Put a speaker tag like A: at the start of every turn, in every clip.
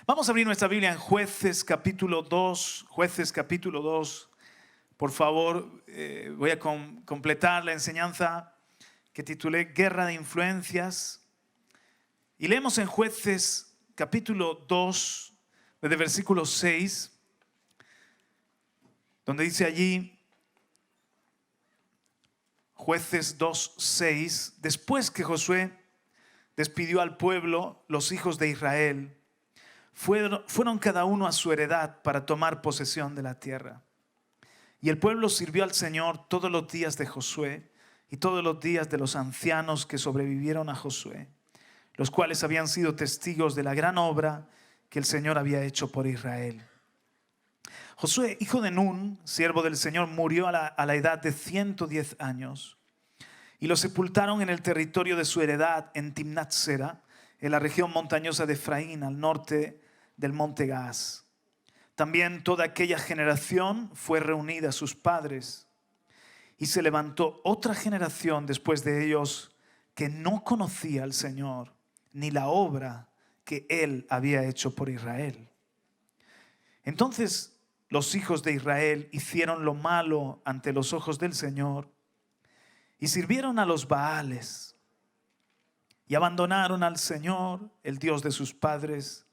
A: Vamos a abrir nuestra Biblia en Jueces capítulo 2. Jueces capítulo 2. Por favor, voy a completar la enseñanza que titulé Guerra de Influencias. Y leemos en Jueces capítulo 2, desde versículo 6, donde dice allí, Jueces 2, 6, después que Josué despidió al pueblo, los hijos de Israel fueron cada uno a su heredad para tomar posesión de la tierra. Y el pueblo sirvió al Señor todos los días de Josué y todos los días de los ancianos que sobrevivieron a Josué, los cuales habían sido testigos de la gran obra que el Señor había hecho por Israel. Josué, hijo de Nun, siervo del Señor, murió a la edad de 110 años y lo sepultaron en el territorio de su heredad en Timnat-Sera, en la región montañosa de Efraín, al norte del monte Gaas. También toda aquella generación fue reunida a sus padres y se levantó otra generación después de ellos que no conocía al Señor ni la obra que Él había hecho por Israel. Entonces los hijos de Israel hicieron lo malo ante los ojos del Señor y sirvieron a los Baales y abandonaron al Señor, el Dios de sus padres,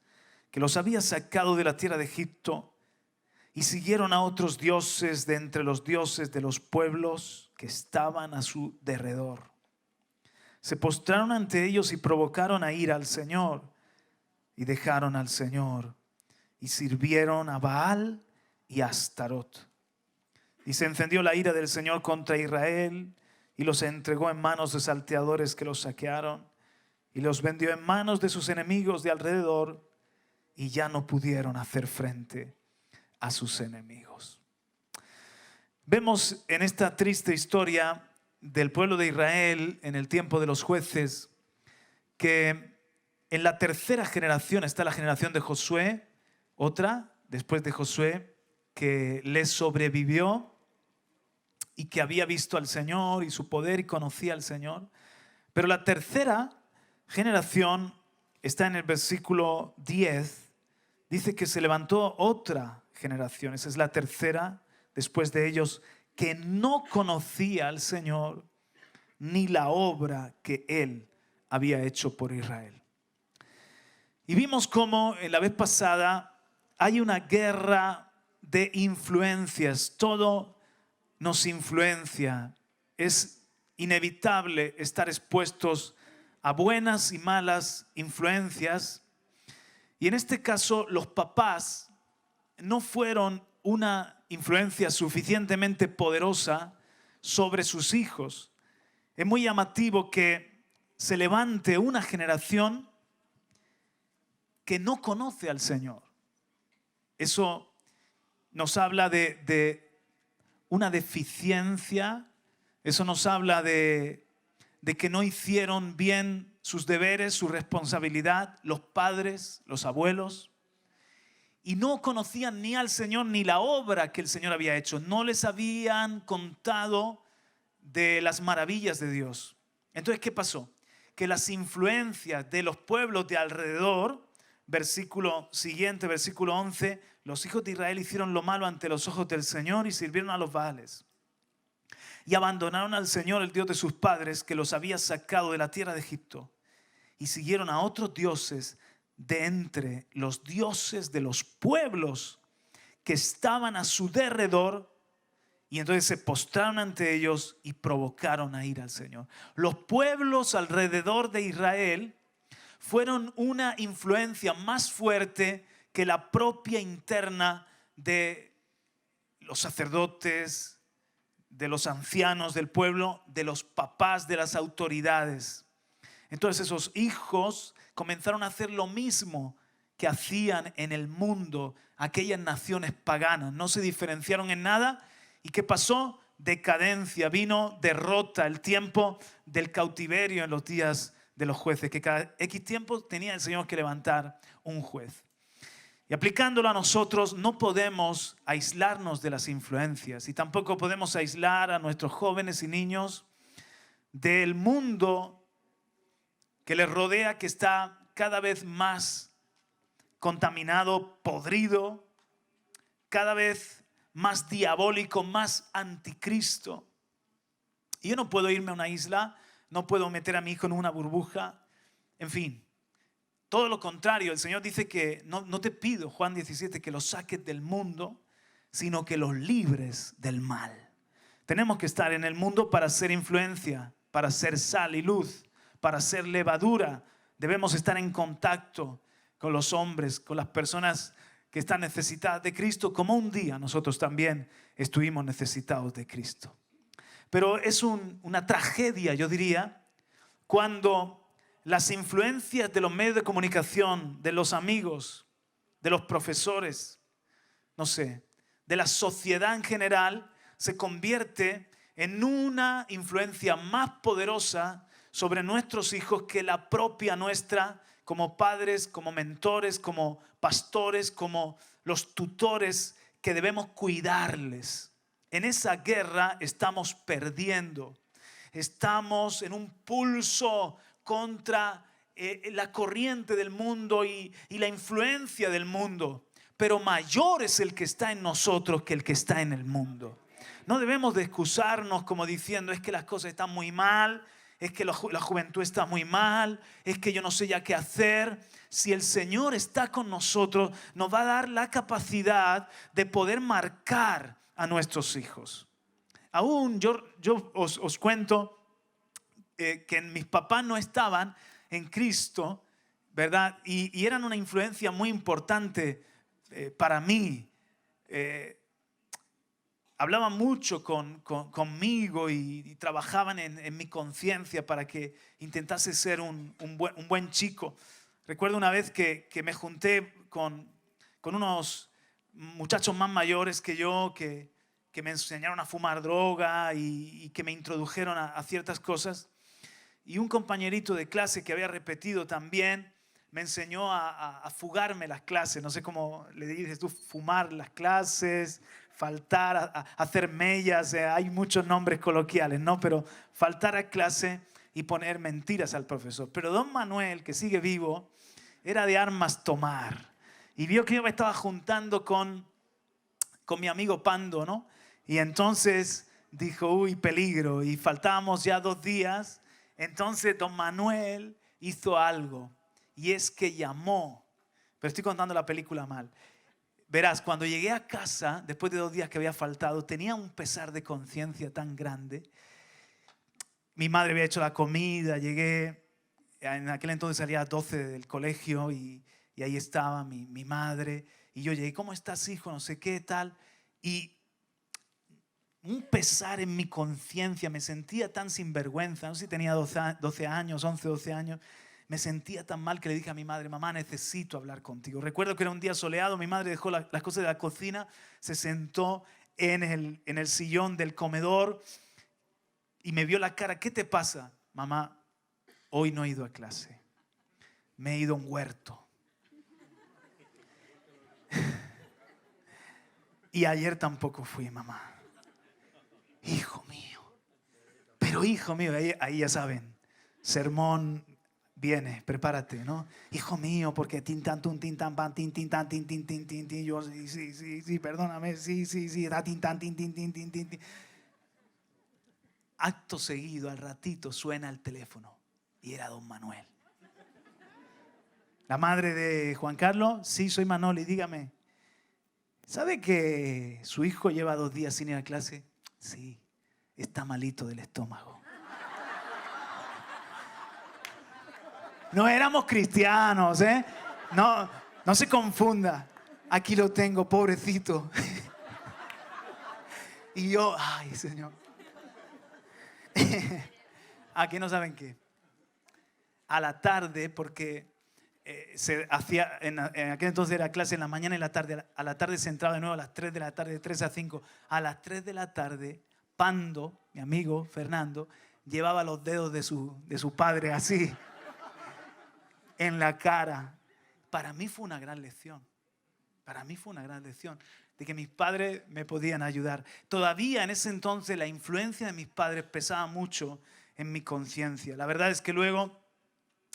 A: que los había sacado de la tierra de Egipto, y siguieron a otros dioses de entre los dioses de los pueblos que estaban a su derredor. Se postraron ante ellos y provocaron a ira al Señor, y dejaron al Señor, y sirvieron a Baal y a Astarot. Y se encendió la ira del Señor contra Israel, y los entregó en manos de salteadores que los saquearon, y los vendió en manos de sus enemigos de alrededor, y ya no pudieron hacer frente a sus enemigos. Vemos en esta triste historia del pueblo de Israel en el tiempo de los jueces que en la tercera generación está la generación de Josué, otra después de Josué que les sobrevivió y que había visto al Señor y su poder y conocía al Señor. Pero la tercera generación está en el versículo 10. Dice que se levantó otra generación, esa es la tercera, después de ellos, que no conocía al Señor ni la obra que Él había hecho por Israel. Y vimos cómo en la vez pasada hay una guerra de influencias, todo nos influencia, es inevitable estar expuestos a buenas y malas influencias. Y en este caso los papás no fueron una influencia suficientemente poderosa sobre sus hijos. Es muy llamativo que se levante una generación que no conoce al Señor. Eso nos habla de una deficiencia, eso nos habla de que no hicieron bien sus deberes, su responsabilidad, los padres, los abuelos, y no conocían ni al Señor ni la obra que el Señor había hecho. No les habían contado de las maravillas de Dios. Entonces, ¿qué pasó? Que las influencias de los pueblos de alrededor, versículo siguiente, versículo 11, los hijos de Israel hicieron lo malo ante los ojos del Señor y sirvieron a los Baales. Y abandonaron al Señor, el Dios de sus padres, que los había sacado de la tierra de Egipto. Y siguieron a otros dioses de entre los dioses de los pueblos que estaban a su derredor. Y entonces se postraron ante ellos y provocaron a ira al Señor. Los pueblos alrededor de Israel fueron una influencia más fuerte que la propia interna de los sacerdotes, de los ancianos del pueblo, de los papás, de las autoridades. Entonces esos hijos comenzaron a hacer lo mismo que hacían en el mundo aquellas naciones paganas. No se diferenciaron en nada. ¿Y qué pasó? Decadencia, vino derrota, el tiempo del cautiverio en los días de los jueces, que cada X tiempo tenía el Señor que levantar un juez. Y aplicándolo a nosotros, no podemos aislarnos de las influencias y tampoco podemos aislar a nuestros jóvenes y niños del mundo que les rodea, que está cada vez más contaminado, podrido, cada vez más diabólico, más anticristo. Y yo no puedo irme a una isla, no puedo meter a mi hijo en una burbuja, en fin. Todo lo contrario, el Señor dice que no te pido, Juan 17, que los saques del mundo, sino que los libres del mal. Tenemos que estar en el mundo para ser influencia, para ser sal y luz, para ser levadura. Debemos estar en contacto con los hombres, con las personas que están necesitadas de Cristo, como un día nosotros también estuvimos necesitados de Cristo. Pero es una tragedia, yo diría, cuando las influencias de los medios de comunicación, de los amigos, de los profesores, no sé, de la sociedad en general, se convierte en una influencia más poderosa sobre nuestros hijos que la propia nuestra, como padres, como mentores, como pastores, como los tutores que debemos cuidarles. En esa guerra estamos perdiendo. Estamos en un pulso contra la corriente del mundo y la influencia del mundo. Pero mayor es el que está en nosotros que el que está en el mundo. No debemos de excusarnos como diciendo es que las cosas están muy mal, es que la juventud está muy mal, es que yo no sé ya qué hacer. Si el Señor está con nosotros, nos va a dar la capacidad de poder marcar a nuestros hijos. Aún yo os cuento que mis papás no estaban en Cristo, ¿verdad? Y eran una influencia muy importante para mí. Hablaban mucho conmigo y trabajaban en mi conciencia para que intentase ser un buen chico. Recuerdo una vez que me junté con unos muchachos más mayores que yo, que me enseñaron a fumar droga y que me introdujeron a ciertas cosas. Y un compañerito de clase que había repetido también me enseñó a fugarme las clases. No sé cómo le dices tú, fumar las clases, faltar, a hacer mellas. Hay muchos nombres coloquiales, ¿no? Pero faltar a clase y poner mentiras al profesor. Pero don Manuel, que sigue vivo, era de armas tomar. Y vio que yo me estaba juntando con mi amigo Pando, ¿no? Y entonces dijo, uy, peligro. Y faltábamos ya 2 días. Entonces don Manuel hizo algo. Y es que llamó. Pero estoy contando la película mal. Verás, cuando llegué a casa, después de 2 días que había faltado, tenía un pesar de conciencia tan grande. Mi madre había hecho la comida, llegué. En aquel entonces salía a 12 del colegio y ahí estaba mi madre. Y yo llegué, ¿cómo estás, hijo? No sé qué, tal. Y un pesar en mi conciencia, me sentía tan sinvergüenza, no sé si tenía 12 años, 11, 12 años, me sentía tan mal que le dije a mi madre, mamá, necesito hablar contigo. Recuerdo que era un día soleado, mi madre dejó las cosas de la cocina, se sentó en el sillón del comedor y me vio la cara, ¿qué te pasa? Mamá, hoy no he ido a clase, me he ido a un huerto. Y ayer tampoco fui, mamá. Hijo mío, pero hijo mío, ahí ya saben, sermón viene, prepárate, ¿no? Hijo mío, porque tin tan tun tin tan pan tin tin tan tin tin tin tin tin, yo sí, perdóname, sí, da tin tan tin tin tin tin tin. Acto seguido, al ratito suena el teléfono y era don Manuel. La madre de Juan Carlos, sí, soy Manoli, dígame. ¿Sabe que su hijo lleva 2 días sin ir a clase? Sí, está malito del estómago. No éramos cristianos, ¿eh? No se confunda. Aquí lo tengo, pobrecito. Y yo, ay, Señor. Aquí no saben qué. A la tarde, porque se hacía, en aquel entonces era clase en la mañana y la tarde. A la tarde se entraba de nuevo a las 3 de la tarde, de 3 a 5. A las 3 de la tarde, Pando, mi amigo Fernando, llevaba los dedos de su padre así, en la cara. Para mí fue una gran lección. Para mí fue una gran lección de que mis padres me podían ayudar. Todavía en ese entonces la influencia de mis padres pesaba mucho en mi conciencia. La verdad es que luego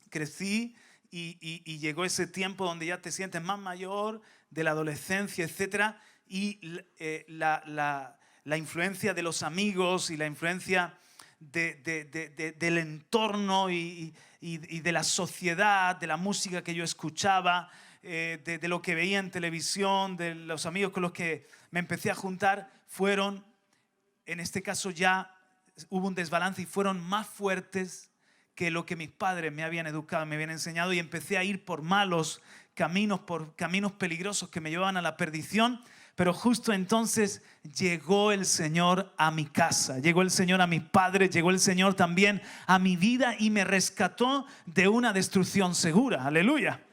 A: crecí y llegó ese tiempo donde ya te sientes más mayor, de la adolescencia, etc. Y la influencia de los amigos y la influencia del entorno y de la sociedad, de la música que yo escuchaba, de lo que veía en televisión, de los amigos con los que me empecé a juntar, fueron, en este caso ya hubo un desbalance y fueron más fuertes que lo que mis padres me habían educado, me habían enseñado, y empecé a ir por malos caminos, por caminos peligrosos que me llevaban a la perdición. Pero justo entonces llegó el Señor a mi casa, llegó el Señor a mis padres, llegó el Señor también a mi vida y me rescató de una destrucción segura. Aleluya.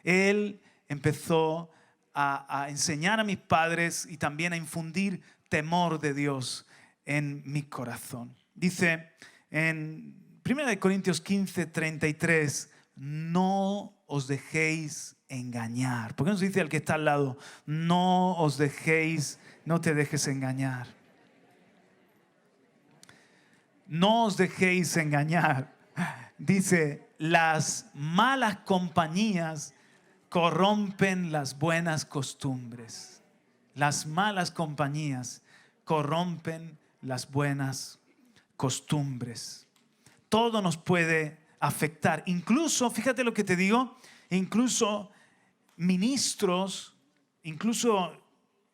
A: Él empezó a enseñar a mis padres y también a infundir temor de Dios en mi corazón. Dice en 1 Corintios 15:33, no os dejéis engañar. ¿Por qué no se dice al que está al lado? No os dejéis, no te dejes engañar. No os dejéis engañar. Dice, las malas compañías corrompen las buenas costumbres. Las malas compañías corrompen las buenas costumbres. Todo nos puede afectar. Incluso, fíjate lo que te digo, incluso ministros, incluso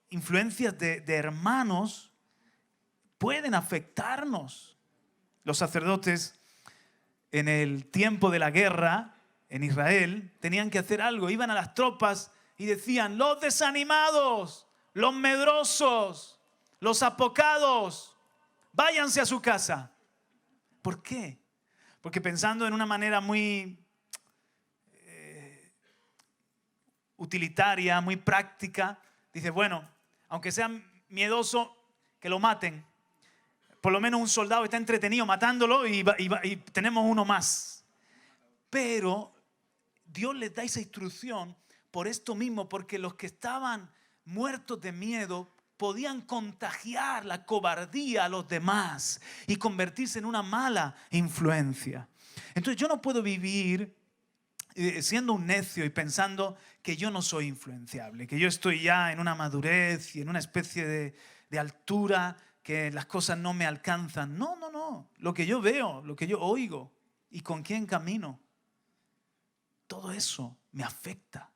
A: influencias de hermanos pueden afectarnos. Los sacerdotes en el tiempo de la guerra en Israel tenían que hacer algo. Iban a las tropas y decían, los desanimados, los medrosos, los apocados, váyanse a su casa. ¿Por qué? Porque pensando en una manera muy utilitaria, muy práctica, dice, bueno, aunque sea miedoso, que lo maten. Por lo menos un soldado está entretenido matándolo y tenemos uno más. Pero Dios les da esa instrucción por esto mismo, porque los que estaban muertos de miedo podían contagiar la cobardía a los demás y convertirse en una mala influencia. Entonces yo no puedo vivir siendo un necio y pensando que yo no soy influenciable, que yo estoy ya en una madurez y en una especie de altura, que las cosas no me alcanzan. No. Lo que yo veo, lo que yo oigo y con quién camino, todo eso me afecta.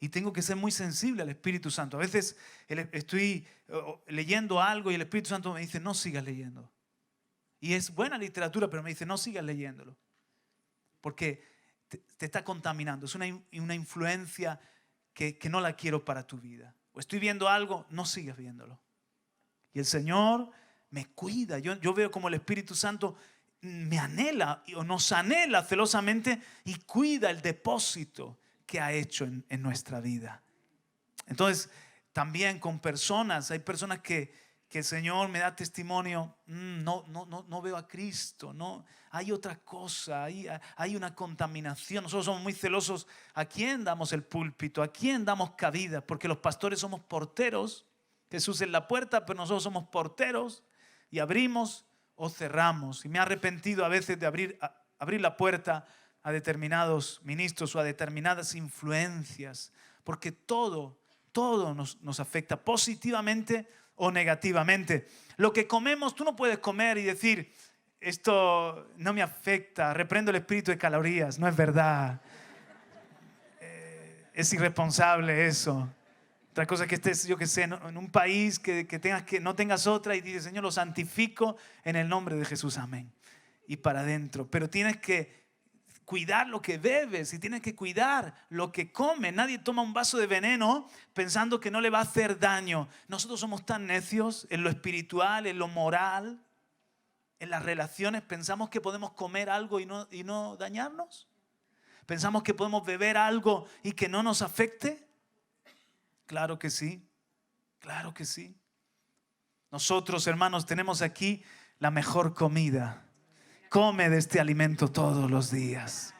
A: Y tengo que ser muy sensible al Espíritu Santo. A veces estoy leyendo algo y el Espíritu Santo me dice, no sigas leyendo. Y es buena literatura, pero me dice, no sigas leyéndolo. Porque te está contaminando. Es una influencia que no la quiero para tu vida. O estoy viendo algo, no sigas viéndolo. Y el Señor me cuida. Yo veo como el Espíritu Santo me anhela o nos anhela celosamente y cuida el depósito que ha hecho en nuestra vida. Entonces, también con personas, hay personas que el Señor me da testimonio, no veo a Cristo, no, hay otra cosa, hay una contaminación. Nosotros somos muy celosos a quién damos el púlpito, a quién damos cabida, porque los pastores somos porteros. Jesús es la puerta, pero nosotros somos porteros y abrimos o cerramos. Y me he arrepentido a veces de abrir la puerta a determinados ministros o a determinadas influencias, porque todo nos afecta positivamente o negativamente. Lo que comemos, tú no puedes comer y decir, esto no me afecta, reprendo el espíritu de calorías. No es verdad. Es irresponsable eso. Otra cosa que estés, yo que sé, en un país que no tengas otra y dices, Señor, lo santifico en el nombre de Jesús, amén. Y para adentro. Pero tienes que cuidar lo que bebes y tienes que cuidar lo que comes. Nadie toma un vaso de veneno pensando que no le va a hacer daño. Nosotros somos tan necios en lo espiritual, en lo moral, en las relaciones. Pensamos que podemos comer algo y no dañarnos. Pensamos que podemos beber algo y que no nos afecte. Claro que sí, claro que sí. Nosotros, hermanos, tenemos aquí la mejor comida. Come de este alimento todos los días.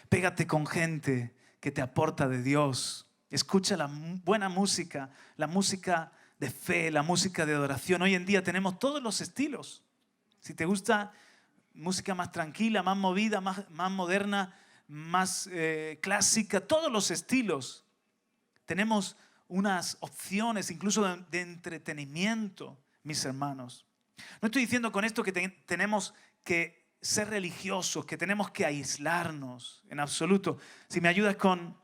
A: Pégate con gente que te aporta de Dios. Escucha la buena música, la música de fe, la música de adoración. Hoy en día tenemos todos los estilos. Si te gusta música más tranquila, más movida, más moderna, más clásica, todos los estilos. Tenemos unas opciones incluso de entretenimiento, mis hermanos. No estoy diciendo con esto que tenemos que ser religiosos, que tenemos que aislarnos, en absoluto. Si me ayudas con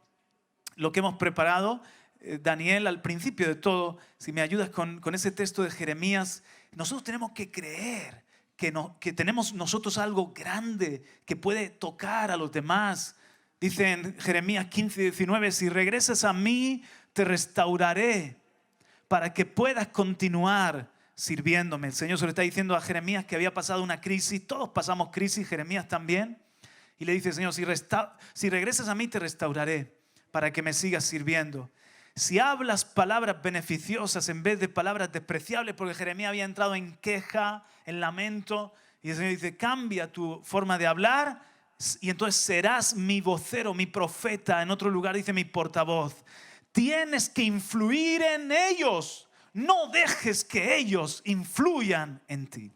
A: lo que hemos preparado, Daniel, al principio de todo, si me ayudas con ese texto de Jeremías, nosotros tenemos que creer que tenemos nosotros algo grande que puede tocar a los demás. Dice en Jeremías 15:19, si regresas a mí, te restauraré para que puedas continuar sirviéndome. El Señor se lo está diciendo a Jeremías que había pasado una crisis. Todos pasamos crisis, Jeremías también. Y le dice, Señor, si regresas a mí, te restauraré para que me sigas sirviendo. Si hablas palabras beneficiosas en vez de palabras despreciables, porque Jeremías había entrado en queja, en lamento, y el Señor dice, cambia tu forma de hablar y entonces serás mi vocero, mi profeta. En otro lugar dice mi portavoz. Tienes que influir en ellos. No dejes que ellos influyan en ti.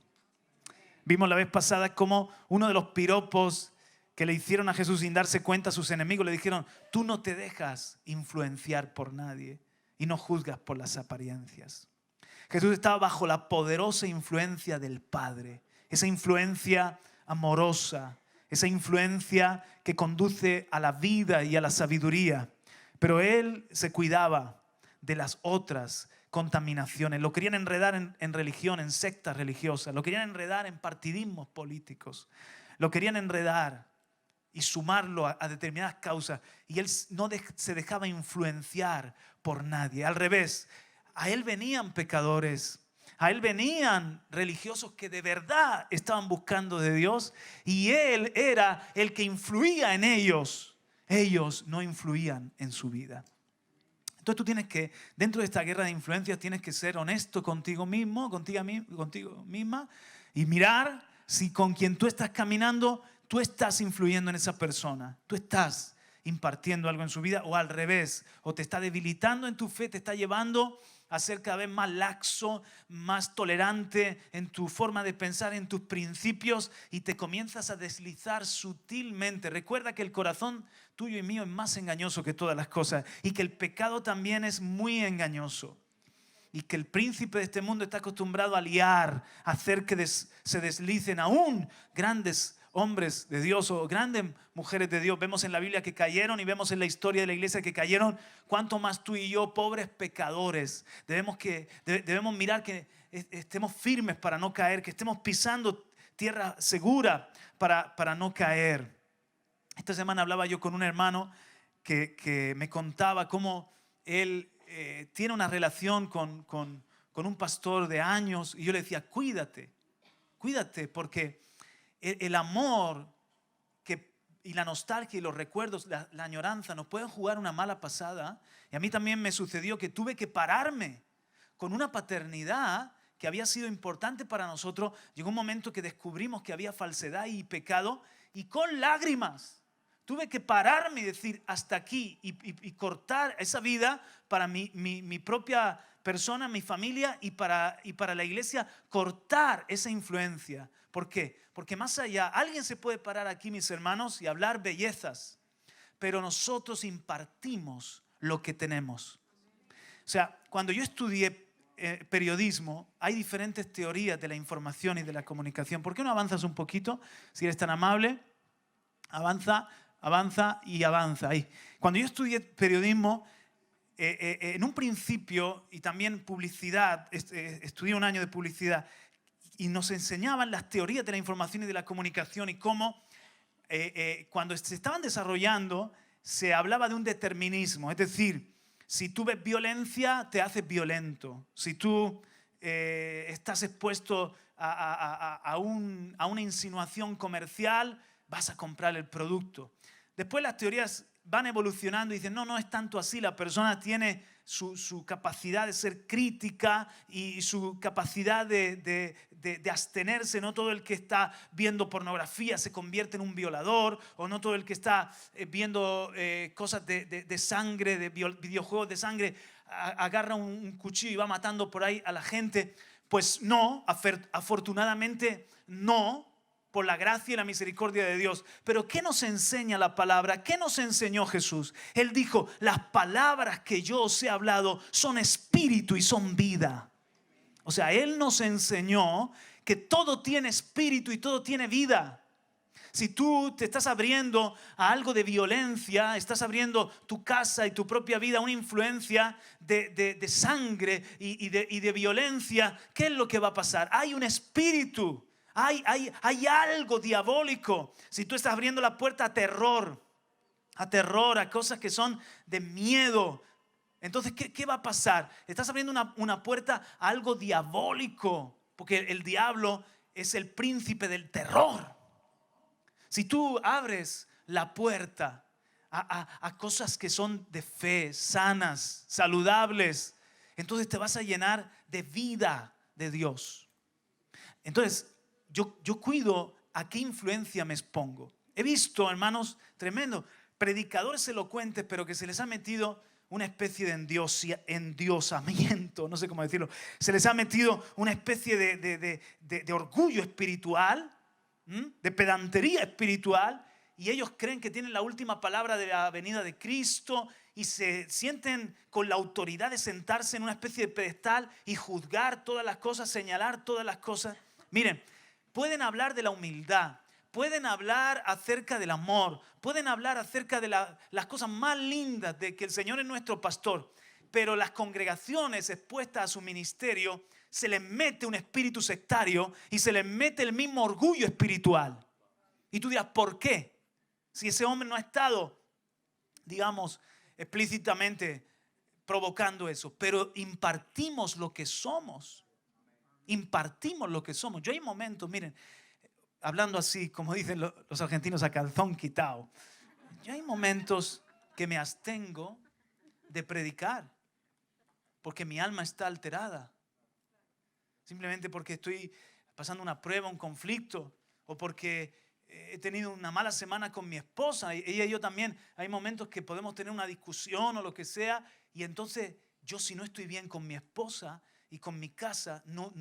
A: Vimos la vez pasada cómo uno de los piropos que le hicieron a Jesús sin darse cuenta a sus enemigos le dijeron, tú no te dejas influenciar por nadie y no juzgas por las apariencias. Jesús estaba bajo la poderosa influencia del Padre, esa influencia amorosa, esa influencia que conduce a la vida y a la sabiduría. Pero él se cuidaba de las otras contaminaciones. Lo querían enredar en religión, en sectas religiosas. Lo querían enredar en partidismos políticos. Lo querían enredar y sumarlo a determinadas causas. Y él no se dejaba influenciar por nadie. Al revés, a él venían pecadores. A él venían religiosos que de verdad estaban buscando de Dios. Y él era el que influía en ellos. Ellos no influían en su vida. Entonces tú tienes que, dentro de esta guerra de influencias, tienes que ser honesto contigo mismo, contigo misma, y mirar si con quien tú estás caminando, tú estás influyendo en esa persona. Tú estás impartiendo algo en su vida, o al revés, o te está debilitando en tu fe, te está llevando a ser cada vez más laxo, más tolerante en tu forma de pensar, en tus principios, y te comienzas a deslizar sutilmente. Recuerda que el corazón tuyo y mío es más engañoso que todas las cosas, y que el pecado también es muy engañoso, y que el príncipe de este mundo está acostumbrado a liar, a hacer que se deslicen aún grandes hombres de Dios o grandes mujeres de Dios. Vemos en la Biblia que cayeron y vemos en la historia de la iglesia que cayeron. Cuánto más tú y yo, pobres pecadores, debemos mirar que estemos firmes para no caer, que estemos pisando tierra segura para no caer. Esta semana hablaba yo con un hermano que me contaba cómo él tiene una relación con un pastor de años, y yo le decía, cuídate porque el amor y la nostalgia y los recuerdos, la añoranza nos pueden jugar una mala pasada. Y a mí también me sucedió que tuve que pararme con una paternidad que había sido importante para nosotros. Llegó un momento que descubrimos que había falsedad y pecado, y con lágrimas tuve que pararme y decir hasta aquí y cortar esa vida para mi propia persona, mi familia y para la iglesia, cortar esa influencia. ¿Por qué? Porque más allá, alguien se puede parar aquí, mis hermanos, y hablar bellezas, pero nosotros impartimos lo que tenemos. O sea, cuando yo estudié periodismo, hay diferentes teorías de la información y de la comunicación. ¿Por qué no avanzas un poquito? Si eres tan amable, avanza y avanza. Ahí. Cuando yo estudié periodismo, en un principio, y también publicidad, estudié un año de publicidad, y nos enseñaban las teorías de la información y de la comunicación, y cómo cuando se estaban desarrollando se hablaba de un determinismo. Es decir, si tú ves violencia, te haces violento. Si tú estás expuesto a una insinuación comercial, vas a comprar el producto. Después las teorías van evolucionando y dicen, no es tanto así. La persona tiene su capacidad de ser crítica y su capacidad de abstenerse. No todo el que está viendo pornografía se convierte en un violador, o no todo el que está viendo cosas de sangre, de videojuegos de sangre, agarra un cuchillo y va matando por ahí a la gente. Pues no, afortunadamente no. por la gracia y la misericordia de Dios. Pero ¿qué nos enseña la palabra? ¿Qué nos enseñó Jesús? Él dijo, las palabras que yo os he hablado son espíritu y son vida. O sea, Él nos enseñó que todo tiene espíritu y todo tiene vida. Si tú te estás abriendo a algo de violencia, estás abriendo tu casa y tu propia vida a una influencia de sangre y de violencia, ¿qué es lo que va a pasar? Hay un espíritu, hay algo diabólico. Si tú estás abriendo la puerta a terror, a cosas que son de miedo, entonces, ¿qué va a pasar? Estás abriendo una puerta a algo diabólico, porque el diablo es el príncipe del terror. Si tú abres la puerta a cosas que son de fe, sanas, saludables, entonces te vas a llenar de vida de Dios. Entonces, yo cuido a qué influencia me expongo. He visto, hermanos, tremendo, predicadores elocuentes, pero que se les ha metido una especie de endiosamiento, no sé cómo decirlo. Se les ha metido una especie de orgullo espiritual, de pedantería espiritual, y ellos creen que tienen la última palabra de la venida de Cristo y se sienten con la autoridad de sentarse en una especie de pedestal y juzgar todas las cosas, señalar todas las cosas. Miren, pueden hablar de la humildad, pueden hablar acerca del amor, pueden hablar acerca de las cosas más lindas, de que el Señor es nuestro pastor, pero las congregaciones expuestas a su ministerio se les mete un espíritu sectario y se les mete el mismo orgullo espiritual. Y tú dirás, ¿por qué? Si ese hombre no ha estado, digamos, explícitamente provocando eso, pero impartimos lo que somos. Impartimos lo que somos. Yo hay momentos, miren, hablando así, como dicen los argentinos, a calzón quitado. Yo hay momentos que me abstengo de predicar porque mi alma está alterada. Simplemente porque estoy pasando una prueba, un conflicto, o porque he tenido una mala semana con mi esposa. Ella y yo también, hay momentos que podemos tener una discusión o lo que sea, y entonces yo, si no estoy bien con mi esposa y con mi casa, no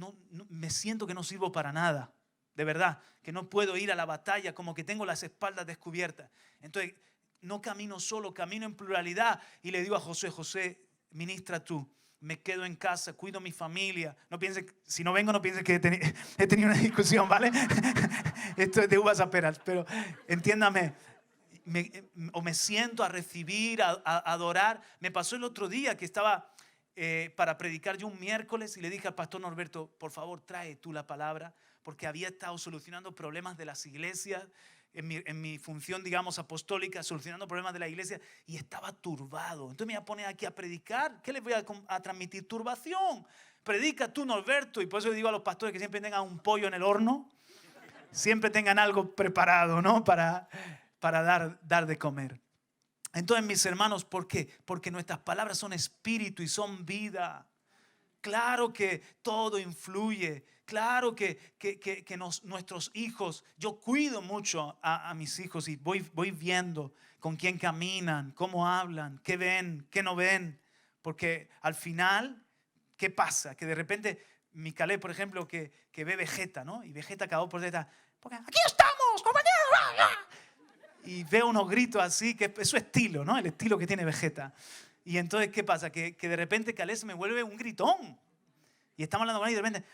A: me siento que no sirvo para nada. De verdad, que no puedo ir a la batalla, como que tengo las espaldas descubiertas. Entonces, no camino solo, camino en pluralidad. Y le digo a José, José, ministra tú. Me quedo en casa, cuido mi familia. No piense, si no vengo, no piense que he tenido una discusión, ¿vale? Esto es de uvas a peras, pero entiéndame. Me siento a recibir, a adorar. Me pasó el otro día que estaba para predicar yo un miércoles y le dije al pastor Norberto, por favor, trae tú la palabra, porque había estado solucionando problemas de las iglesias. En mi función, digamos, apostólica, solucionando problemas de la iglesia, y estaba turbado. Entonces me iba a poner aquí a predicar. ¿Qué les voy a transmitir? Turbación. Predica tú, Norberto. Y por eso le digo a los pastores que siempre tengan un pollo en el horno, siempre tengan algo preparado, ¿no? Para dar de comer. Entonces, mis hermanos, ¿por qué? Porque nuestras palabras son espíritu y son vida. Claro que todo influye. Claro que nuestros hijos, yo cuido mucho a mis hijos y voy viendo con quién caminan, cómo hablan, qué ven, qué no ven. Porque al final, ¿qué pasa? Que de repente, mi Caleb, por ejemplo, que ve Vegeta, ¿no? Y Vegeta acabó por detrás, porque aquí estamos, compañeros. Y ve unos gritos así, que es su estilo, ¿no? El estilo que tiene Vegeta. Y entonces, ¿qué pasa? Que de repente Caleb se me vuelve un gritón. Y estamos hablando con él y de repente,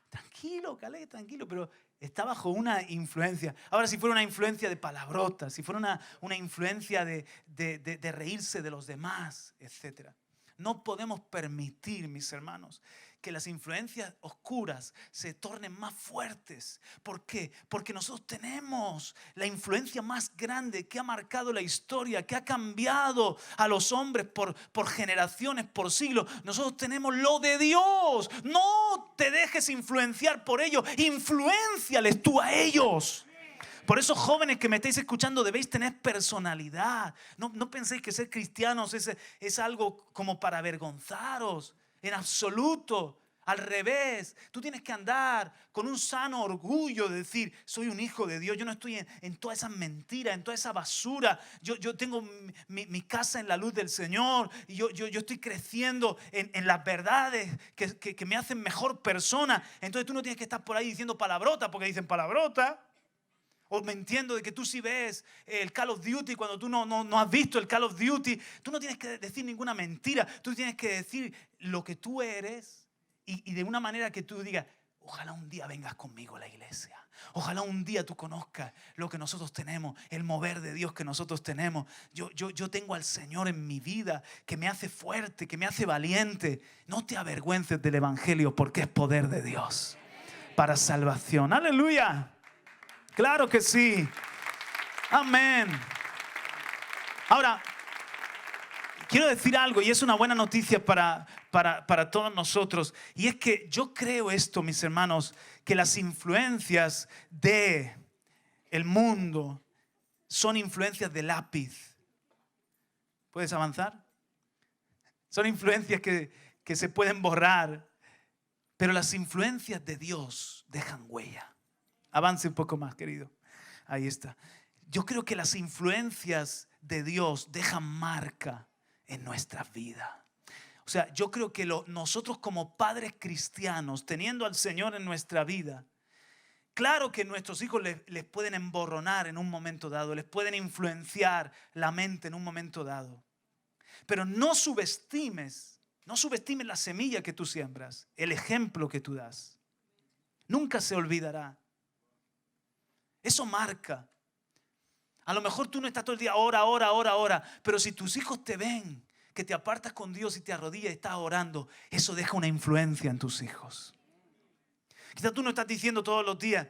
A: tranquilo, Caleb, tranquilo, pero está bajo una influencia. Ahora, si fuera una influencia de palabrotas, si fuera una influencia de reírse de los demás, etc. No podemos permitir, mis hermanos, que las influencias oscuras se tornen más fuertes. ¿Por qué? Porque nosotros tenemos la influencia más grande que ha marcado la historia, que ha cambiado a los hombres por generaciones, por siglos. Nosotros tenemos lo de Dios. No te dejes influenciar por ellos. Influénciales tú a ellos. Por eso, jóvenes que me estáis escuchando, debéis tener personalidad. No penséis que ser cristianos es algo como para avergonzaros. En absoluto. Al revés, tú tienes que andar con un sano orgullo de decir, soy un hijo de Dios. Yo no estoy en todas esas mentiras, en toda esa basura. Yo tengo mi casa en la luz del Señor. Y yo estoy creciendo en las verdades que me hacen mejor persona. Entonces tú no tienes que estar por ahí diciendo palabrota, porque dicen palabrota. O mintiendo de que tú sí ves el Call of Duty cuando tú no has visto el Call of Duty. Tú no tienes que decir ninguna mentira. Tú tienes que decir lo que tú eres y de una manera que tú digas, ojalá un día vengas conmigo a la iglesia. Ojalá un día tú conozcas lo que nosotros tenemos, el mover de Dios que nosotros tenemos. Yo tengo al Señor en mi vida que me hace fuerte, que me hace valiente. No te avergüences del evangelio porque es poder de Dios para salvación. ¡Aleluya! Claro que sí. Amén. Ahora, quiero decir algo y es una buena noticia para todos nosotros. Y es que yo creo esto, mis hermanos, que las influencias del mundo son influencias de lápiz. ¿Puedes avanzar? Son influencias que se pueden borrar, pero las influencias de Dios dejan huella. Avance un poco más, querido. Ahí está. Yo creo que las influencias de Dios dejan marca en nuestras vidas. O sea, yo creo que nosotros como padres cristianos, teniendo al Señor en nuestra vida, claro que nuestros hijos les pueden emborronar en un momento dado, les pueden influenciar la mente en un momento dado. Pero no subestimes la semilla que tú siembras, el ejemplo que tú das. Nunca se olvidará. Eso marca. A lo mejor tú no estás todo el día ora, pero si tus hijos te ven que te apartas con Dios y te arrodillas y estás orando, eso deja una influencia en tus hijos. Quizás tú no estás diciendo todos los días,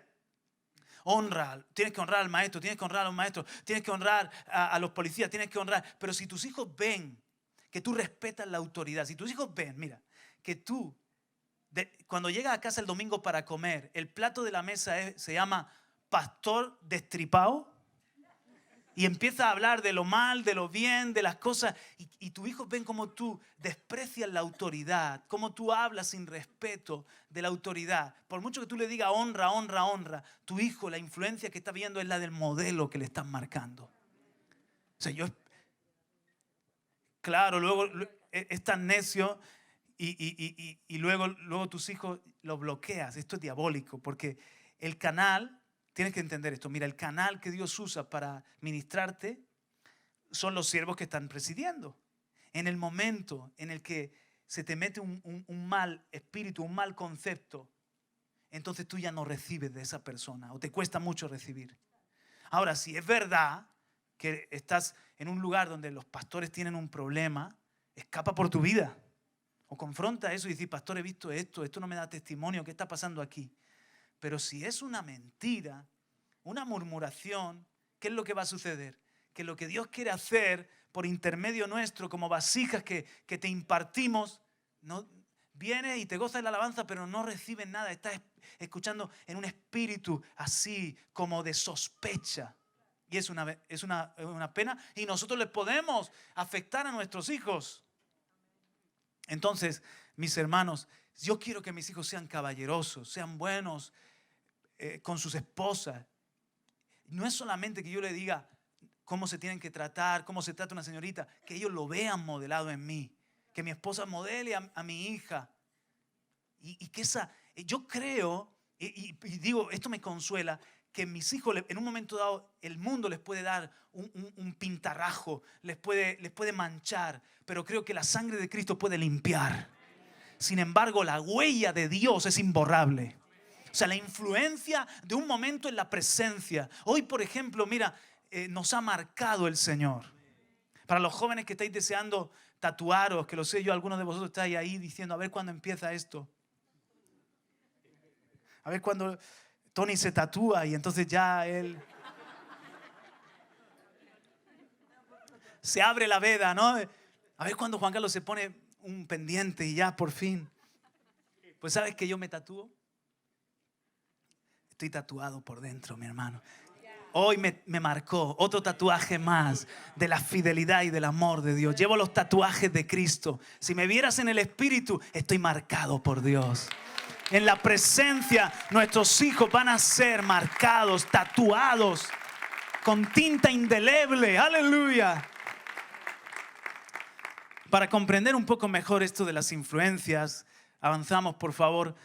A: tienes que honrar al maestro, tienes que honrar a los maestros, tienes que honrar a los policías, tienes que honrar. Pero si tus hijos ven que tú respetas la autoridad, si tus hijos ven, mira, que tú, cuando llegas a casa el domingo para comer, el plato de la mesa se llama pastor destripado y empieza a hablar de lo mal, de lo bien, de las cosas y tus hijos ven cómo tú desprecias la autoridad, cómo tú hablas sin respeto de la autoridad. Por mucho que tú le digas honra, honra, honra, tu hijo, la influencia que está viendo es la del modelo que le están marcando. O sea, claro, luego es tan necio y luego tus hijos los bloqueas. Esto es diabólico porque el canal... Tienes que entender esto. Mira, el canal que Dios usa para ministrarte son los siervos que están presidiendo. En el momento en el que se te mete un mal espíritu, un mal concepto, entonces tú ya no recibes de esa persona o te cuesta mucho recibir. Ahora, si es verdad que estás en un lugar donde los pastores tienen un problema, escapa por tu vida o confronta eso y dice, pastor, he visto esto no me da testimonio, ¿qué está pasando aquí? Pero si es una mentira, una murmuración, ¿qué es lo que va a suceder? Que lo que Dios quiere hacer por intermedio nuestro, como vasijas que te impartimos, no vienes y te gozas de la alabanza, pero no recibes nada. Estás escuchando en un espíritu así como de sospecha. Y es una pena. Y nosotros les podemos afectar a nuestros hijos. Entonces, mis hermanos, yo quiero que mis hijos sean caballerosos, sean buenos con sus esposas. No es solamente que yo le diga cómo se tienen que tratar, cómo se trata una señorita, que ellos lo vean modelado en mí, que mi esposa modele a mi hija. Y que yo creo, y digo, esto me consuela, que mis hijos en un momento dado el mundo les puede dar un pintarrajo, les puede manchar, pero creo que la sangre de Cristo puede limpiar. Sin embargo, la huella de Dios es imborrable. O sea, la influencia de un momento en la presencia. Hoy, por ejemplo, mira, nos ha marcado el Señor. Para los jóvenes que estáis deseando tatuaros, que lo sé yo, algunos de vosotros estáis ahí diciendo, a ver cuándo empieza esto. A ver cuándo Tony se tatúa y entonces ya él se abre la veda, ¿no? A ver cuándo Juan Carlos se pone un pendiente y ya por fin. Pues ¿sabes que yo me tatúo? Estoy tatuado por dentro, mi hermano. Hoy me marcó otro tatuaje más de la fidelidad y del amor de Dios. Llevo los tatuajes de Cristo. Si me vieras en el Espíritu, estoy marcado por Dios. En la presencia, nuestros hijos van a ser marcados, tatuados, con tinta indeleble. ¡Aleluya! Para comprender un poco mejor esto de las influencias, avanzamos, por favor.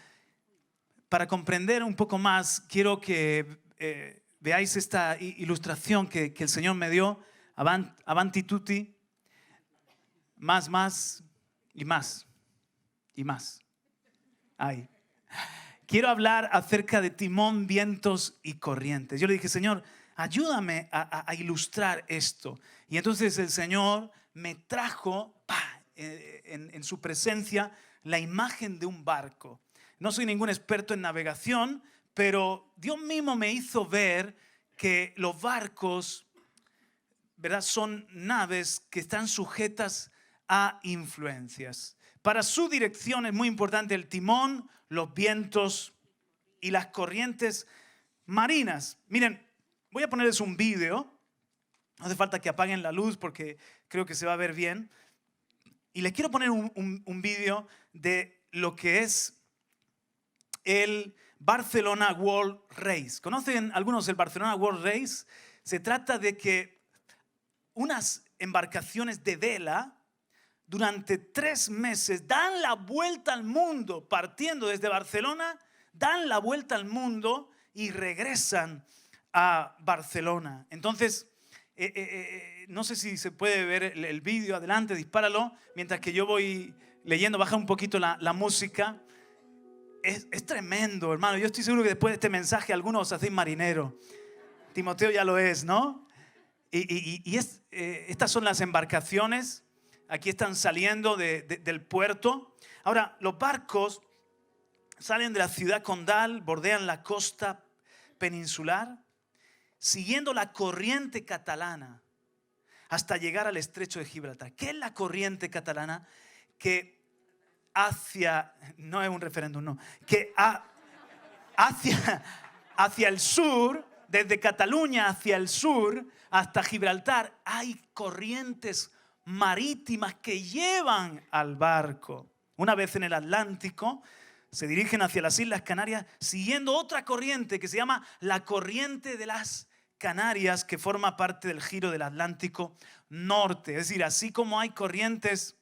A: Para comprender un poco más, quiero que veáis esta ilustración que el Señor me dio. Avanti tutti. Más y más. Y más. Ahí. Quiero hablar acerca de timón, vientos y corrientes. Yo le dije, Señor, ayúdame a ilustrar esto. Y entonces el Señor me trajo en su presencia la imagen de un barco. No soy ningún experto en navegación, pero Dios mismo me hizo ver que los barcos, ¿verdad?, son naves que están sujetas a influencias. Para su dirección es muy importante el timón, los vientos y las corrientes marinas. Miren, voy a ponerles un vídeo. No hace falta que apaguen la luz porque creo que se va a ver bien. Y les quiero poner un vídeo de lo que es el Barcelona World Race. ¿Conocen algunos el Barcelona World Race? Se trata de que unas embarcaciones de vela durante 3 meses dan la vuelta al mundo, partiendo desde Barcelona, dan la vuelta al mundo y regresan a Barcelona. Entonces, no sé si se puede ver el vídeo, adelante, dispáralo, mientras que yo voy leyendo, baja un poquito la música. Es tremendo, hermano. Yo estoy seguro que después de este mensaje algunos os hacéis marinero. Timoteo ya lo es, ¿no? Estas son las embarcaciones. Aquí están saliendo del puerto. Ahora, los barcos salen de la ciudad condal, bordean la costa peninsular, siguiendo la corriente catalana hasta llegar al estrecho de Gibraltar. ¿Qué es la corriente catalana? Que no es un referéndum, no, que hacia el sur, desde Cataluña hacia el sur, hasta Gibraltar, hay corrientes marítimas que llevan al barco. Una vez en el Atlántico, se dirigen hacia las Islas Canarias siguiendo otra corriente que se llama la corriente de las Canarias, que forma parte del giro del Atlántico Norte. Es decir, así como hay corrientes,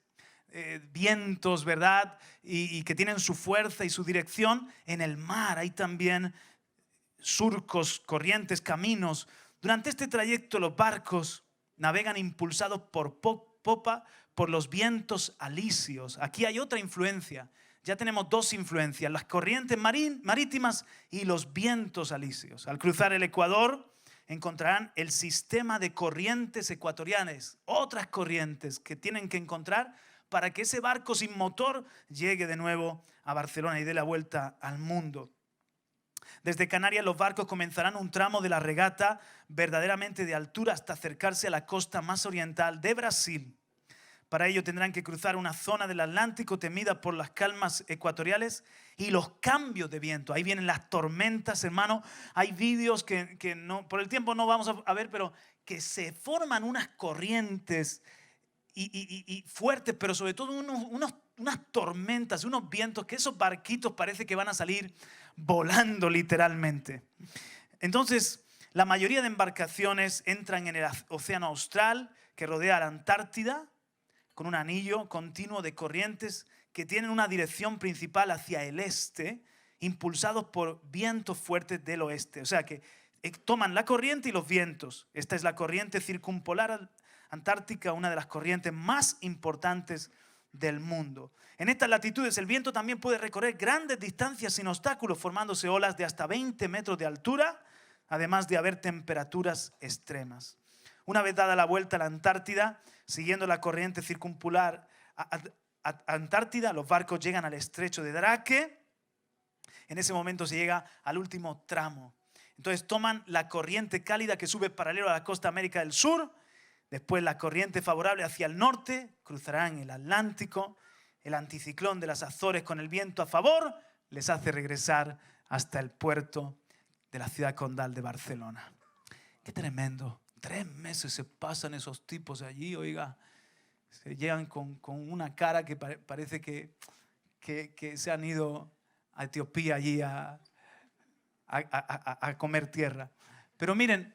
A: vientos, ¿verdad?, y que tienen su fuerza y su dirección, en el mar hay también surcos, corrientes, caminos. Durante este trayecto los barcos navegan impulsados por popa por los vientos alisios. Aquí hay otra influencia. Ya tenemos 2 influencias, las corrientes marítimas y los vientos alisios. Al cruzar el Ecuador encontrarán el sistema de corrientes ecuatorianas, otras corrientes que tienen que encontrar para que ese barco sin motor llegue de nuevo a Barcelona y dé la vuelta al mundo. Desde Canarias los barcos comenzarán un tramo de la regata verdaderamente de altura hasta acercarse a la costa más oriental de Brasil. Para ello tendrán que cruzar una zona del Atlántico temida por las calmas ecuatoriales y los cambios de viento. Ahí vienen las tormentas, hermano. Hay vídeos que no, por el tiempo no vamos a ver, pero que se forman unas corrientes y fuertes, pero sobre todo unas tormentas, unos vientos que esos barquitos parece que van a salir volando literalmente. Entonces, la mayoría de embarcaciones entran en el océano austral que rodea la Antártida con un anillo continuo de corrientes que tienen una dirección principal hacia el este, impulsados por vientos fuertes del oeste. O sea que toman la corriente y los vientos. Esta es la corriente circumpolar antártica, una de las corrientes más importantes del mundo. En estas latitudes el viento también puede recorrer grandes distancias sin obstáculos, formándose olas de hasta 20 metros de altura, además de haber temperaturas extremas. Una vez dada la vuelta a la Antártida, siguiendo la corriente circumpolar Antártida, los barcos llegan al estrecho de Drake. En ese momento se llega al último tramo. Entonces toman la corriente cálida que sube paralelo a la costa América del Sur. Después la corriente favorable hacia el norte, cruzarán el Atlántico. El anticiclón de las Azores con el viento a favor les hace regresar hasta el puerto de la ciudad condal de Barcelona. Qué tremendo. 3 meses se pasan esos tipos allí, oiga. Se llegan con una cara que parece que se han ido a Etiopía allí a comer tierra. Pero miren,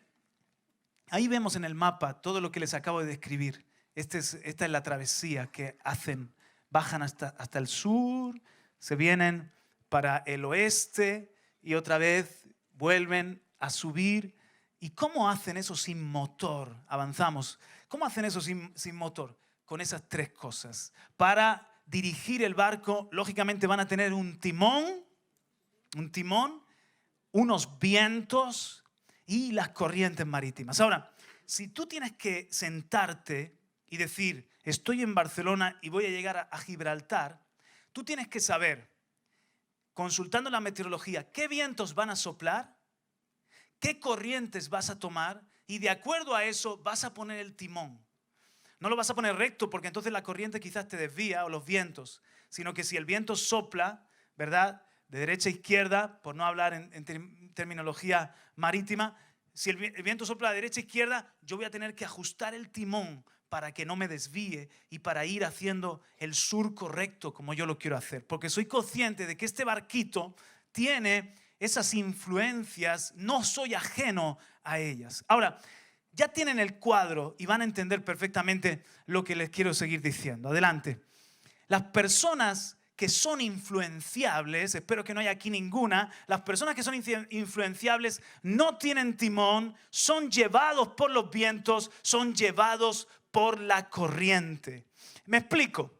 A: ahí vemos en el mapa todo lo que les acabo de describir. Esta es la travesía que hacen. Bajan hasta el sur, se vienen para el oeste y otra vez vuelven a subir. ¿Y cómo hacen eso sin motor? Avanzamos. ¿Cómo hacen eso sin motor? Con esas 3 cosas. Para dirigir el barco, lógicamente van a tener un timón, unos vientos y las corrientes marítimas. Ahora, si tú tienes que sentarte y decir, estoy en Barcelona y voy a llegar a Gibraltar, tú tienes que saber, consultando la meteorología, qué vientos van a soplar, qué corrientes vas a tomar y de acuerdo a eso vas a poner el timón. No lo vas a poner recto porque entonces la corriente quizás te desvía o los vientos, sino que si el viento sopla, ¿verdad?, de derecha a izquierda, por no hablar en terminología marítima, si el viento sopla de derecha a izquierda, yo voy a tener que ajustar el timón para que no me desvíe y para ir haciendo el surco recto como yo lo quiero hacer. Porque soy consciente de que este barquito tiene esas influencias, no soy ajeno a ellas. Ahora, ya tienen el cuadro y van a entender perfectamente lo que les quiero seguir diciendo. Adelante. Las personas que son influenciables, espero que no haya aquí ninguna, las personas que son influenciables no tienen timón, son llevados por los vientos, son llevados por la corriente. Me explico.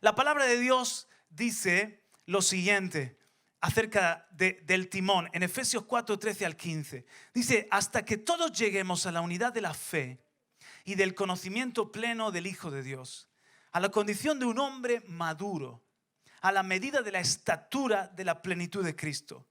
A: La palabra de Dios dice lo siguiente acerca del timón, en Efesios 4, 13 al 15. Dice, hasta que todos lleguemos a la unidad de la fe y del conocimiento pleno del Hijo de Dios, a la condición de un hombre maduro, a la medida de la estatura de la plenitud de Cristo,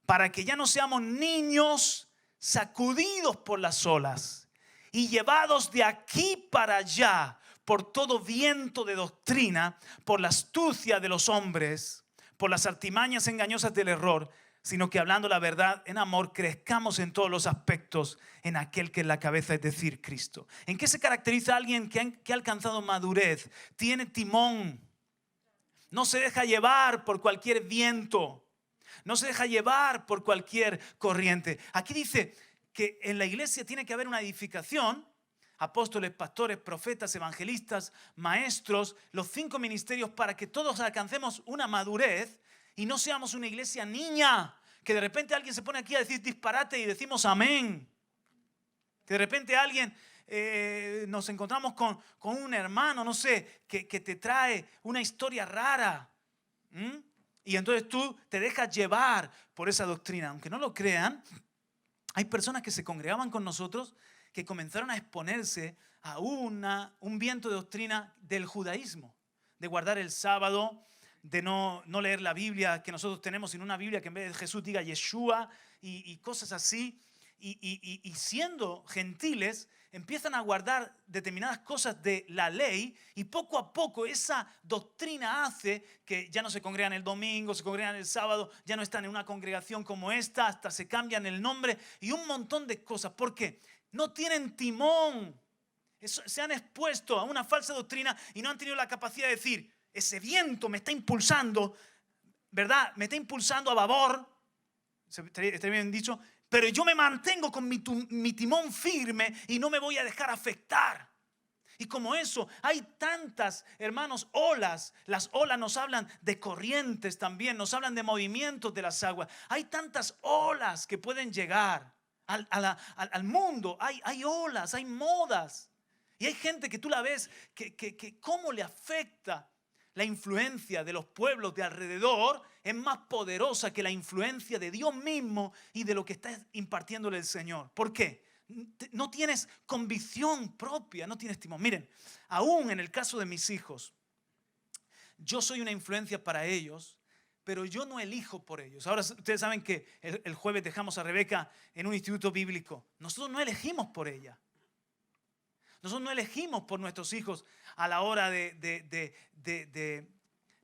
A: para que ya no seamos niños sacudidos por las olas y llevados de aquí para allá por todo viento de doctrina, por la astucia de los hombres, por las artimañas engañosas del error, sino que hablando la verdad en amor, crezcamos en todos los aspectos en aquel que es la cabeza, es decir, Cristo. ¿En qué se caracteriza alguien que ha alcanzado madurez? Tiene timón. No se deja llevar por cualquier viento. No se deja llevar por cualquier corriente. Aquí dice que en la iglesia tiene que haber una edificación. Apóstoles, pastores, profetas, evangelistas, maestros, los 5 ministerios para que todos alcancemos una madurez y no seamos una iglesia niña, que de repente alguien se pone aquí a decir disparate y decimos amén. Que de repente alguien nos encontramos con un hermano, no sé, que te trae una historia rara. Y entonces tú te dejas llevar por esa doctrina. Aunque no lo crean, hay personas que se congregaban con nosotros que comenzaron a exponerse a un viento de doctrina del judaísmo, de guardar el sábado, de no leer la Biblia que nosotros tenemos, sino una Biblia que en vez de Jesús diga Yeshua y cosas así. Y siendo gentiles, empiezan a guardar determinadas cosas de la ley y poco a poco esa doctrina hace que ya no se congregan el domingo, se congregan el sábado, ya no están en una congregación como esta, hasta se cambian el nombre y un montón de cosas. ¿Por qué? No tienen timón. Se han expuesto a una falsa doctrina y no han tenido la capacidad de decir, ese viento me está impulsando, ¿verdad? Me está impulsando a babor, está bien dicho, pero yo me mantengo con mi timón firme y no me voy a dejar afectar. Y como eso, hay tantas, hermanos, olas. Las olas nos hablan de corrientes también, nos hablan de movimientos de las aguas. Hay tantas olas que pueden llegar al mundo. Hay olas, hay modas. Y hay gente que tú la ves, que cómo le afecta. La influencia de los pueblos de alrededor es más poderosa que la influencia de Dios mismo y de lo que está impartiéndole el Señor. ¿Por qué? No tienes convicción propia, no tienes timón. Miren, aún en el caso de mis hijos, yo soy una influencia para ellos, pero yo no elijo por ellos. Ahora ustedes saben que el jueves dejamos a Rebeca en un instituto bíblico. Nosotros no elegimos por ella. Nosotros no elegimos por nuestros hijos a la hora de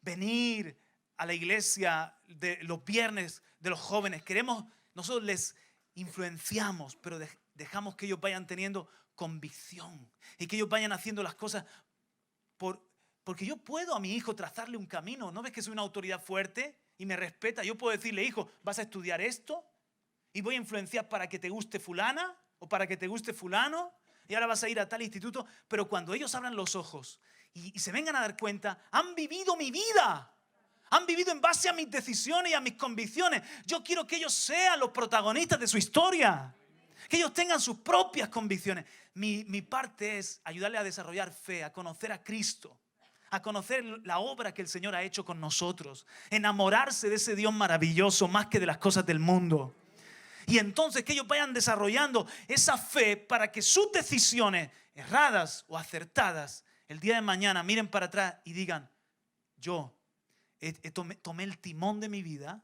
A: venir a la iglesia de los viernes de los jóvenes. Nosotros les influenciamos, pero dejamos que ellos vayan teniendo convicción y que ellos vayan haciendo las cosas porque yo puedo a mi hijo trazarle un camino. ¿No ves que soy una autoridad fuerte y me respeta? Yo puedo decirle, hijo, vas a estudiar esto y voy a influenciar para que te guste fulana o para que te guste fulano y ahora vas a ir a tal instituto. Pero cuando ellos abran los ojos y se vengan a dar cuenta, han vivido mi vida. Han vivido en base a mis decisiones y a mis convicciones. Yo quiero que ellos sean los protagonistas de su historia. Que ellos tengan sus propias convicciones. Mi parte es ayudarles a desarrollar fe, a conocer a Cristo, a conocer la obra que el Señor ha hecho con nosotros. Enamorarse de ese Dios maravilloso más que de las cosas del mundo. Y entonces que ellos vayan desarrollando esa fe para que sus decisiones, erradas o acertadas, el día de mañana miren para atrás y digan, yo tomé el timón de mi vida,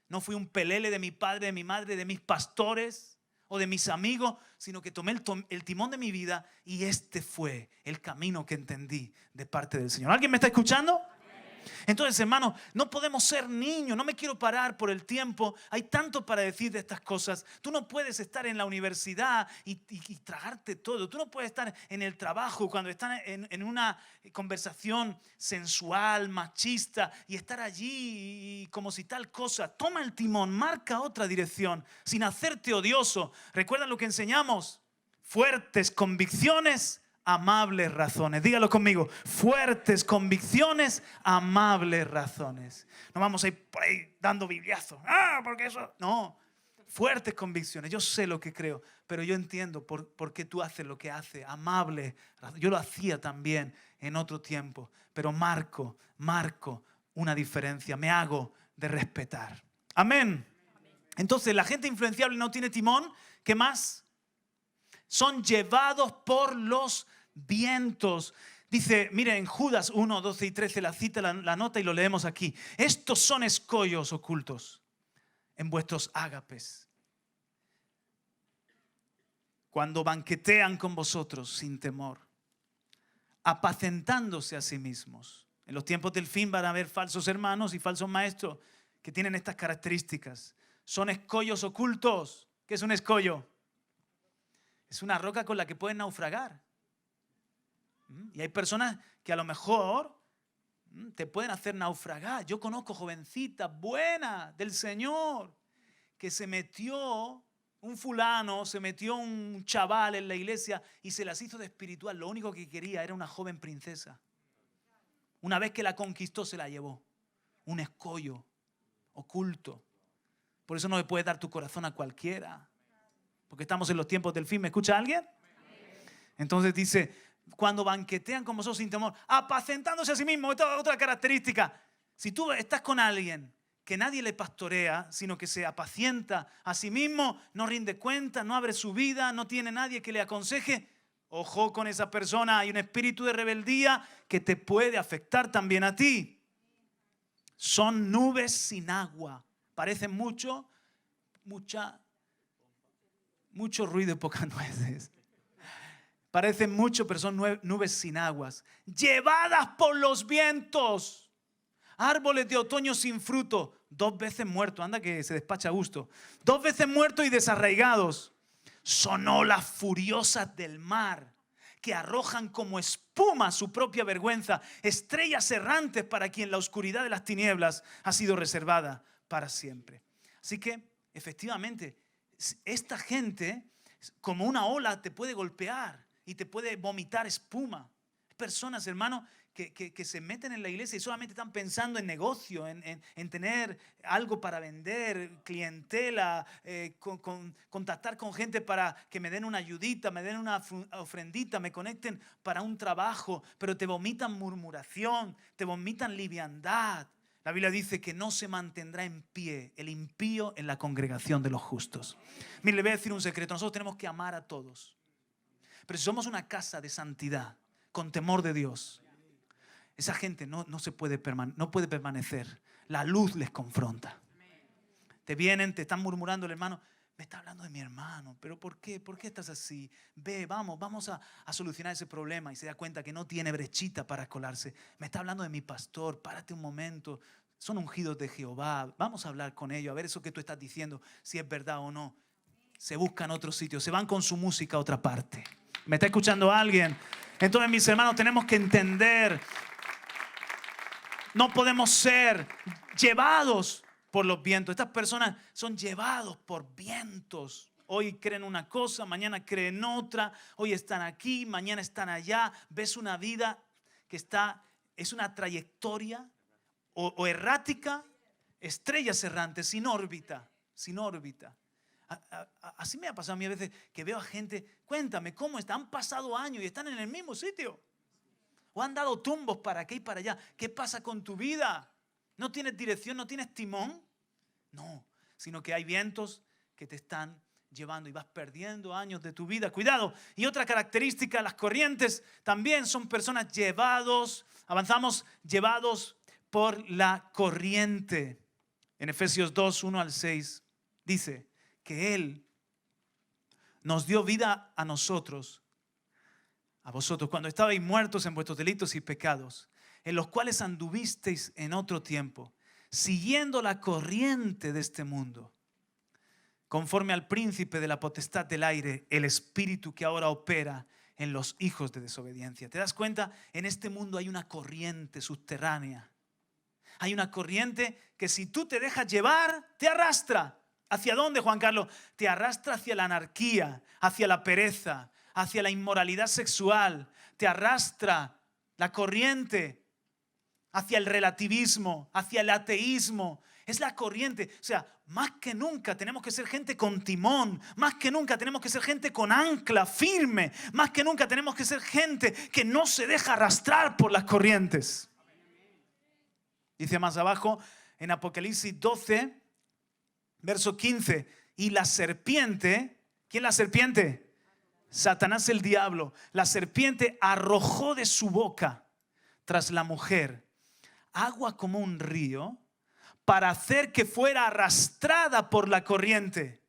A: no fui un pelele de mi padre, de mi madre, de mis pastores o de mis amigos, sino que tomé el timón de mi vida y este fue el camino que entendí de parte del Señor. ¿Alguien me está escuchando? Entonces, hermanos, no podemos ser niños. No me quiero parar por el tiempo. Hay tanto para decir de estas cosas. Tú no puedes estar en la universidad y tragarte todo. Tú no puedes estar en el trabajo cuando estás en una conversación sensual, machista y estar allí como si tal cosa. Toma el timón, marca otra dirección sin hacerte odioso. ¿Recuerdan lo que enseñamos? Fuertes convicciones, amables razones. Dígalo conmigo. Fuertes convicciones, amables razones. No vamos a ir por ahí dando bibliazos. Porque eso... No. Fuertes convicciones. Yo sé lo que creo, pero yo entiendo por qué tú haces lo que haces. Amable. Yo lo hacía también en otro tiempo, pero marco una diferencia. Me hago de respetar. Amén. Entonces, la gente influenciable no tiene timón. ¿Qué más? Son llevados por los vientos. Dice, miren, en Judas 1, 12 y 13 la cita, la nota y lo leemos aquí. Estos son escollos ocultos en vuestros ágapes, cuando banquetean con vosotros sin temor, apacentándose a sí mismos. En los tiempos del fin van a haber falsos hermanos y falsos maestros que tienen estas características. Son escollos ocultos. ¿Qué es un escollo? Es una roca con la que pueden naufragar. Y hay personas que a lo mejor te pueden hacer naufragar. Yo conozco jovencitas buenas del Señor que se metió un chaval en la iglesia y se las hizo de espiritual. Lo único que quería era una joven princesa. Una vez que la conquistó, se la llevó. Un escollo oculto. Por eso no le puedes dar tu corazón a cualquiera. Porque estamos en los tiempos del fin. ¿Me escucha alguien? Entonces dice, cuando banquetean con vosotros sin temor, apacentándose a sí mismo. Esta es otra característica. Si tú estás con alguien que nadie le pastorea, sino que se apacienta a sí mismo, no rinde cuenta, no abre su vida, no tiene nadie que le aconseje, ojo con esa persona. Hay un espíritu de rebeldía que te puede afectar también a ti. Son nubes sin agua. Parecen mucho ruido y pocas nueces. Parecen mucho, pero son nubes sin aguas. Llevadas por los vientos. Árboles de otoño sin fruto. 2 veces muertos. Anda que se despacha a gusto. 2 veces muertos y desarraigados. Son olas furiosas del mar que arrojan como espuma su propia vergüenza. Estrellas errantes para quien la oscuridad de las tinieblas ha sido reservada para siempre. Así que, efectivamente, esta gente, como una ola, te puede golpear y te puede vomitar espuma. Personas, hermano, que se meten en la iglesia y solamente están pensando en negocio, en tener algo para vender, clientela, contactar con gente para que me den una ayudita, me den una ofrendita, me conecten para un trabajo, pero te vomitan murmuración, te vomitan liviandad. La Biblia dice que no se mantendrá en pie el impío en la congregación de los justos. Mire, le voy a decir un secreto. Nosotros tenemos que amar a todos. Pero si somos una casa de santidad, con temor de Dios, esa gente no puede permanecer. La luz les confronta. Te vienen, te están murmurando el hermano. Me está hablando de mi hermano. ¿Pero por qué? ¿Por qué estás así? Ve, vamos a solucionar ese problema. Y se da cuenta que no tiene brechita para colarse. Me está hablando de mi pastor. Párate un momento. Son ungidos de Jehová. Vamos a hablar con ellos. A ver eso que tú estás diciendo, si es verdad o no. se buscan otro sitio, se van con su música a otra parte. ¿Me está escuchando alguien? Entonces, mis hermanos, tenemos que entender, no podemos ser llevados por los vientos. Estas personas son llevados por vientos. Hoy creen una cosa, mañana creen otra. Hoy están aquí, mañana están allá. Ves una vida que es una trayectoria o errática, estrellas errantes, sin órbita. Así me ha pasado a mí a veces que veo a gente, cuéntame, ¿cómo están? Han pasado años y están en el mismo sitio. O han dado tumbos para aquí y para allá. ¿Qué pasa con tu vida? ¿No tienes dirección? ¿No tienes timón? No, sino que hay vientos que te están llevando y vas perdiendo años de tu vida. Cuidado. Y otra característica, las corrientes también son personas llevados por la corriente. En Efesios 2, 1 al 6 dice que Él nos dio vida a nosotros, a vosotros, cuando estabais muertos en vuestros delitos y pecados, en los cuales anduvisteis en otro tiempo, siguiendo la corriente de este mundo, conforme al príncipe de la potestad del aire, el espíritu que ahora opera en los hijos de desobediencia. ¿Te das cuenta? En este mundo hay una corriente subterránea. Hay una corriente que si tú te dejas llevar, te arrastra. ¿Hacia dónde, Juan Carlos? Te arrastra hacia la anarquía, hacia la pereza, hacia la inmoralidad sexual. Te arrastra la corriente hacia el relativismo, hacia el ateísmo. Es la corriente. O sea, más que nunca tenemos que ser gente con timón. Más que nunca tenemos que ser gente con ancla firme. Más que nunca tenemos que ser gente que no se deja arrastrar por las corrientes. Dice más abajo en Apocalipsis 12, verso 15. Y la serpiente, ¿quién es la serpiente? Satanás, el diablo. La serpiente arrojó de su boca tras la mujer agua como un río para hacer que fuera arrastrada por la corriente.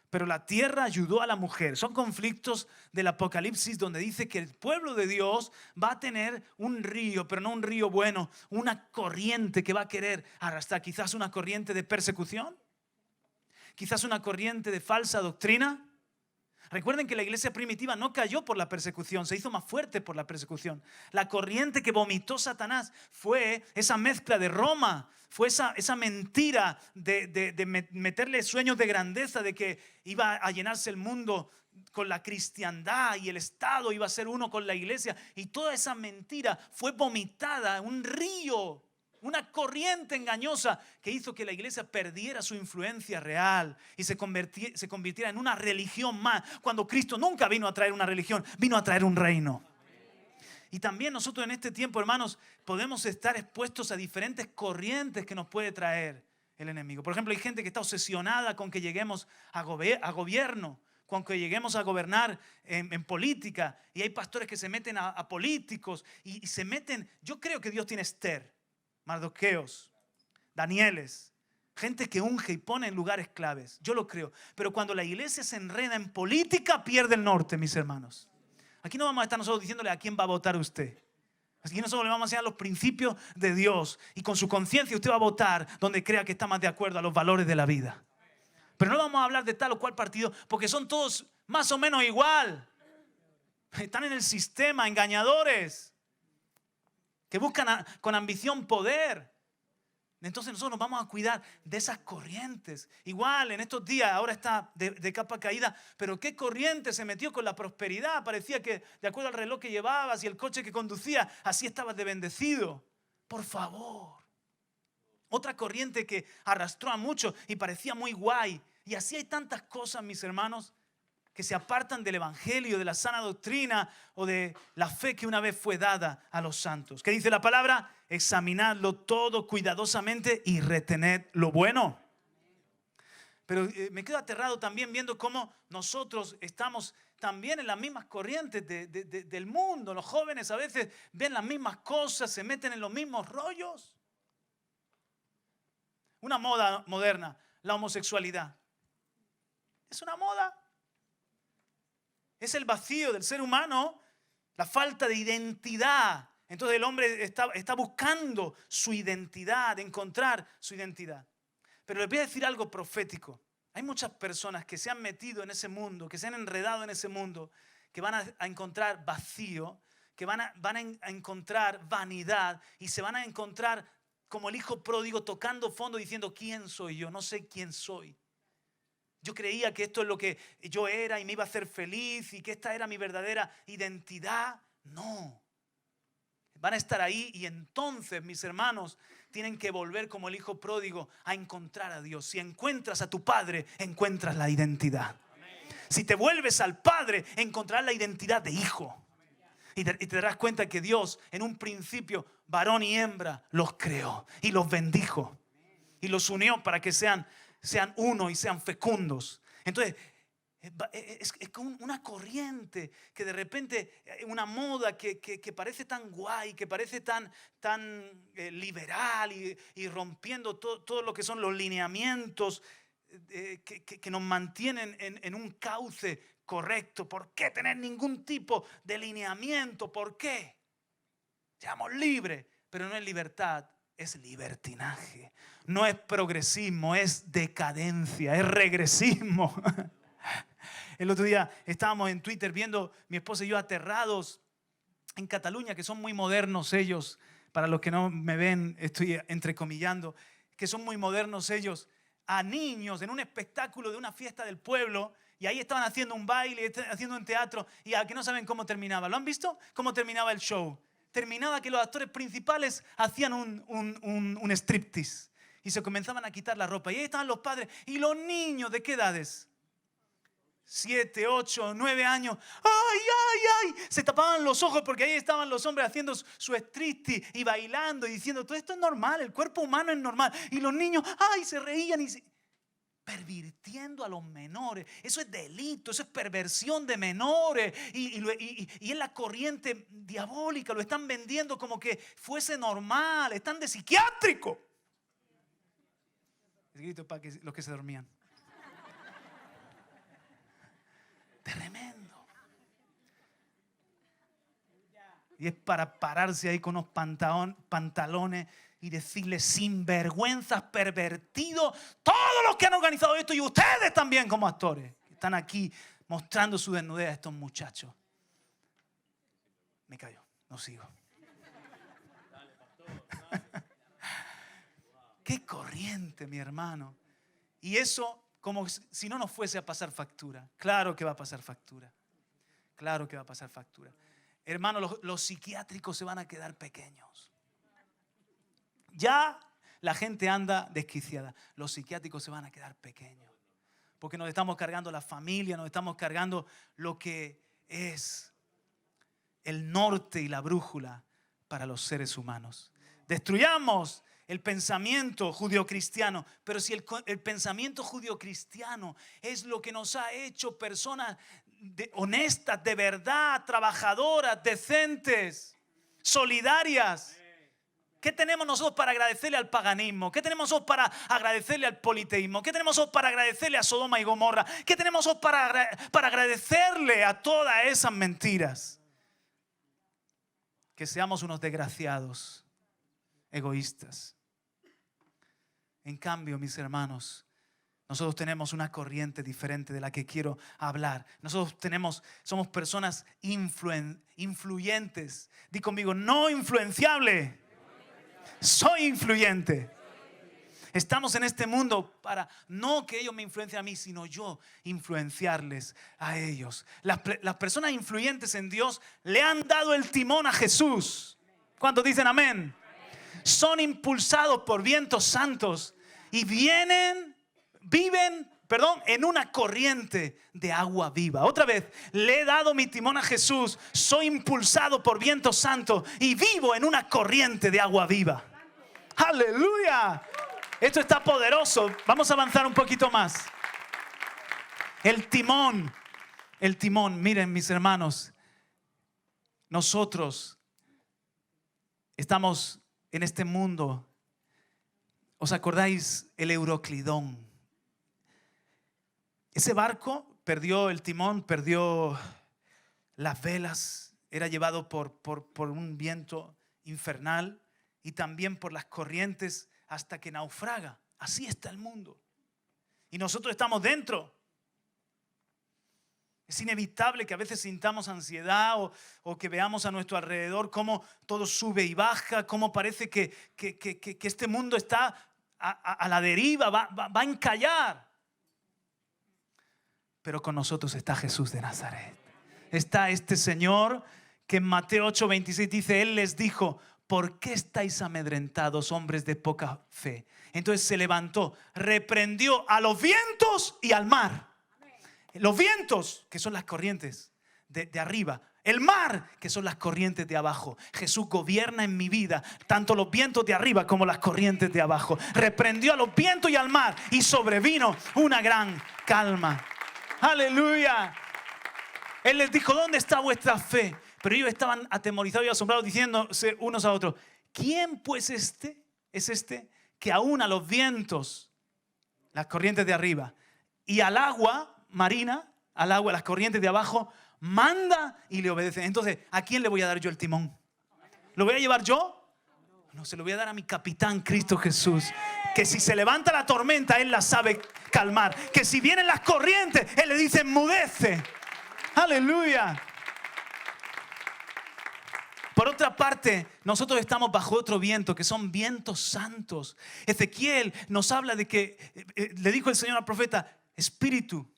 A: Pero la tierra ayudó a la mujer. Son conflictos del Apocalipsis donde dice que el pueblo de Dios va a tener un río, pero no un río bueno, una corriente que va a querer arrastrar. Quizás una corriente de persecución, quizás una corriente de falsa doctrina. Recuerden que la iglesia primitiva no cayó por la persecución, se hizo más fuerte por la persecución. La corriente que vomitó Satanás fue esa mezcla de Roma, fue esa mentira de meterle sueños de grandeza, de que iba a llenarse el mundo con la cristiandad y el Estado iba a ser uno con la iglesia. Y toda esa mentira fue vomitada en un río. Una corriente engañosa que hizo que la iglesia perdiera su influencia real y se convirtiera en una religión más, cuando Cristo nunca vino a traer una religión, vino a traer un reino. Y también nosotros en este tiempo, hermanos, podemos estar expuestos a diferentes corrientes que nos puede traer el enemigo. Por ejemplo, hay gente que está obsesionada con que lleguemos a gobierno, con que lleguemos a gobernar en política, y hay pastores que se meten a políticos y se meten. Yo creo que Dios tiene Esther, Mardoqueos, Danieles, gente que unge y pone en lugares claves. Yo lo creo. Pero cuando la iglesia se enreda en política, pierde el norte, mis hermanos. Aquí no vamos a estar nosotros diciéndole a quién va a votar usted. Aquí nosotros le vamos a enseñar los principios de Dios. Y con su conciencia usted va a votar donde crea que está más de acuerdo a los valores de la vida. Pero no vamos a hablar de tal o cual partido, porque son todos más o menos igual. Están en el sistema, engañadores, que buscan con ambición poder. Entonces nosotros nos vamos a cuidar de esas corrientes. Igual en estos días ahora está de capa caída, pero ¿qué corriente se metió con la prosperidad? Parecía que de acuerdo al reloj que llevabas y el coche que conducía, así estabas de bendecido. Por favor. Otra corriente que arrastró a muchos y parecía muy guay. Y así hay tantas cosas, mis hermanos, que se apartan del evangelio, de la sana doctrina o de la fe que una vez fue dada a los santos. ¿Qué dice la palabra? Examinadlo todo cuidadosamente y retened lo bueno. Pero me quedo aterrado también viendo cómo nosotros estamos también en las mismas corrientes del mundo. Los jóvenes a veces ven las mismas cosas, se meten en los mismos rollos. Una moda moderna, la homosexualidad. Es una moda. Es el vacío del ser humano, la falta de identidad. Entonces el hombre está buscando su identidad, encontrar su identidad. Pero les voy a decir algo profético. Hay muchas personas que se han metido en ese mundo, que se han enredado en ese mundo, que van a encontrar vacío, que van a encontrar vanidad y se van a encontrar como el hijo pródigo tocando fondo diciendo, ¿quién soy yo? No sé quién soy. Yo creía que esto es lo que yo era y me iba a hacer feliz y que esta era mi verdadera identidad. No. Van a estar ahí y entonces, mis hermanos, tienen que volver como el hijo pródigo a encontrar a Dios. Si encuentras a tu Padre, encuentras la identidad. Si te vuelves al Padre, encontrarás la identidad de hijo. Y te darás cuenta que Dios, en un principio, varón y hembra, los creó y los bendijo. Y los unió para que sean uno y sean fecundos. Entonces, es como una corriente que de repente, una moda que parece tan guay, que parece tan liberal y rompiendo todo lo que son los lineamientos que nos mantienen en un cauce correcto. ¿Por qué tener ningún tipo de lineamiento? ¿Por qué? Seamos libres, pero no es libertad, es libertinaje. No es progresismo, es decadencia, es regresismo. El otro día estábamos en Twitter viendo, mi esposa y yo, aterrados en Cataluña, que son muy modernos ellos. Para los que no me ven, estoy entrecomillando, que son muy modernos ellos, a niños en un espectáculo de una fiesta del pueblo, y ahí estaban haciendo un baile, haciendo un teatro, y a que no saben cómo terminaba. ¿Lo han visto? ¿Cómo terminaba el show? Terminaba que los actores principales hacían un striptease y se comenzaban a quitar la ropa. Y ahí estaban los padres y los niños, ¿de qué edades? 7, 8, 9 años. ¡Ay, ay, ay! Se tapaban los ojos porque ahí estaban los hombres haciendo su striptease y bailando y diciendo, todo esto es normal, el cuerpo humano es normal. Y los niños, ¡ay! Se reían y pervirtiendo a los menores. Eso es delito, eso es perversión de menores. Y es la corriente diabólica, lo están vendiendo como que fuese normal, están de psiquiátrico. El grito para los que se dormían. Tremendo. Y es para pararse ahí con unos pantalones y decirle, sinvergüenzas, pervertidos, todos los que han organizado esto y ustedes también como actores, que están aquí mostrando su desnudez a estos muchachos. Me callo, no sigo. Qué corriente, mi hermano. Y eso como si no nos fuese a pasar factura. Claro que va a pasar factura. Claro que va a pasar factura. Hermano, los psiquiátricos se van a quedar pequeños. Ya la gente anda desquiciada. Los psiquiátricos se van a quedar pequeños. Porque nos estamos cargando la familia, nos estamos cargando lo que es el norte y la brújula para los seres humanos. Destruyamos el pensamiento judio-cristiano, pero si el pensamiento judio-cristiano es lo que nos ha hecho personas honestas, de verdad, trabajadoras, decentes, solidarias, ¿qué tenemos nosotros para agradecerle al paganismo? ¿Qué tenemos nosotros para agradecerle al politeísmo? ¿Qué tenemos nosotros para agradecerle a Sodoma y Gomorra? ¿Qué tenemos nosotros para agradecerle a todas esas mentiras? Que seamos unos desgraciados, egoístas. En cambio, mis hermanos, nosotros tenemos una corriente diferente de la que quiero hablar. Nosotros somos personas influyentes. Di conmigo, no influenciable. Soy influyente. Estamos en este mundo para no que ellos me influencien a mí, sino yo influenciarles a ellos. Las personas influyentes en Dios le han dado el timón a Jesús. ¿Cuántos dicen amén? Son impulsados por vientos santos y viven en una corriente de agua viva. Otra vez, le he dado mi timón a Jesús, soy impulsado por vientos santos y vivo en una corriente de agua viva. ¡Aleluya! Esto está poderoso. Vamos a avanzar un poquito más. El timón, miren mis hermanos, nosotros estamos en este mundo. ¿Os acordáis el Euroclidón? Ese barco perdió el timón, perdió las velas, era llevado por un viento infernal y también por las corrientes hasta que naufraga. Así está el mundo. y nosotros estamos dentro. Es inevitable que a veces sintamos ansiedad o que veamos a nuestro alrededor cómo todo sube y baja, cómo parece que este mundo está a la deriva, va a encallar. Pero con nosotros está Jesús de Nazaret. Está este Señor que en Mateo 8:26 dice, Él les dijo, ¿por qué estáis amedrentados, hombres de poca fe? Entonces se levantó, reprendió a los vientos y al mar. Los vientos, que son las corrientes de arriba. El mar, que son las corrientes de abajo. Jesús gobierna en mi vida, tanto los vientos de arriba como las corrientes de abajo. Reprendió a los vientos y al mar y sobrevino una gran calma. ¡Aleluya! Él les dijo, ¿dónde está vuestra fe? Pero ellos estaban atemorizados y asombrados diciéndose unos a otros, ¿quién pues es este que aún a los vientos, las corrientes de arriba, y al agua marina, al agua, las corrientes de abajo, manda y le obedece? Entonces, ¿a quién le voy a dar yo el timón? ¿Lo voy a llevar yo? No, se lo voy a dar a mi capitán Cristo Jesús. Que si se levanta la tormenta, Él la sabe calmar. Que si vienen las corrientes, Él le dice, enmudece. Aleluya. Por otra parte, nosotros estamos bajo otro viento, que son vientos santos. Ezequiel nos habla de que, le dijo el Señor al profeta, Espíritu,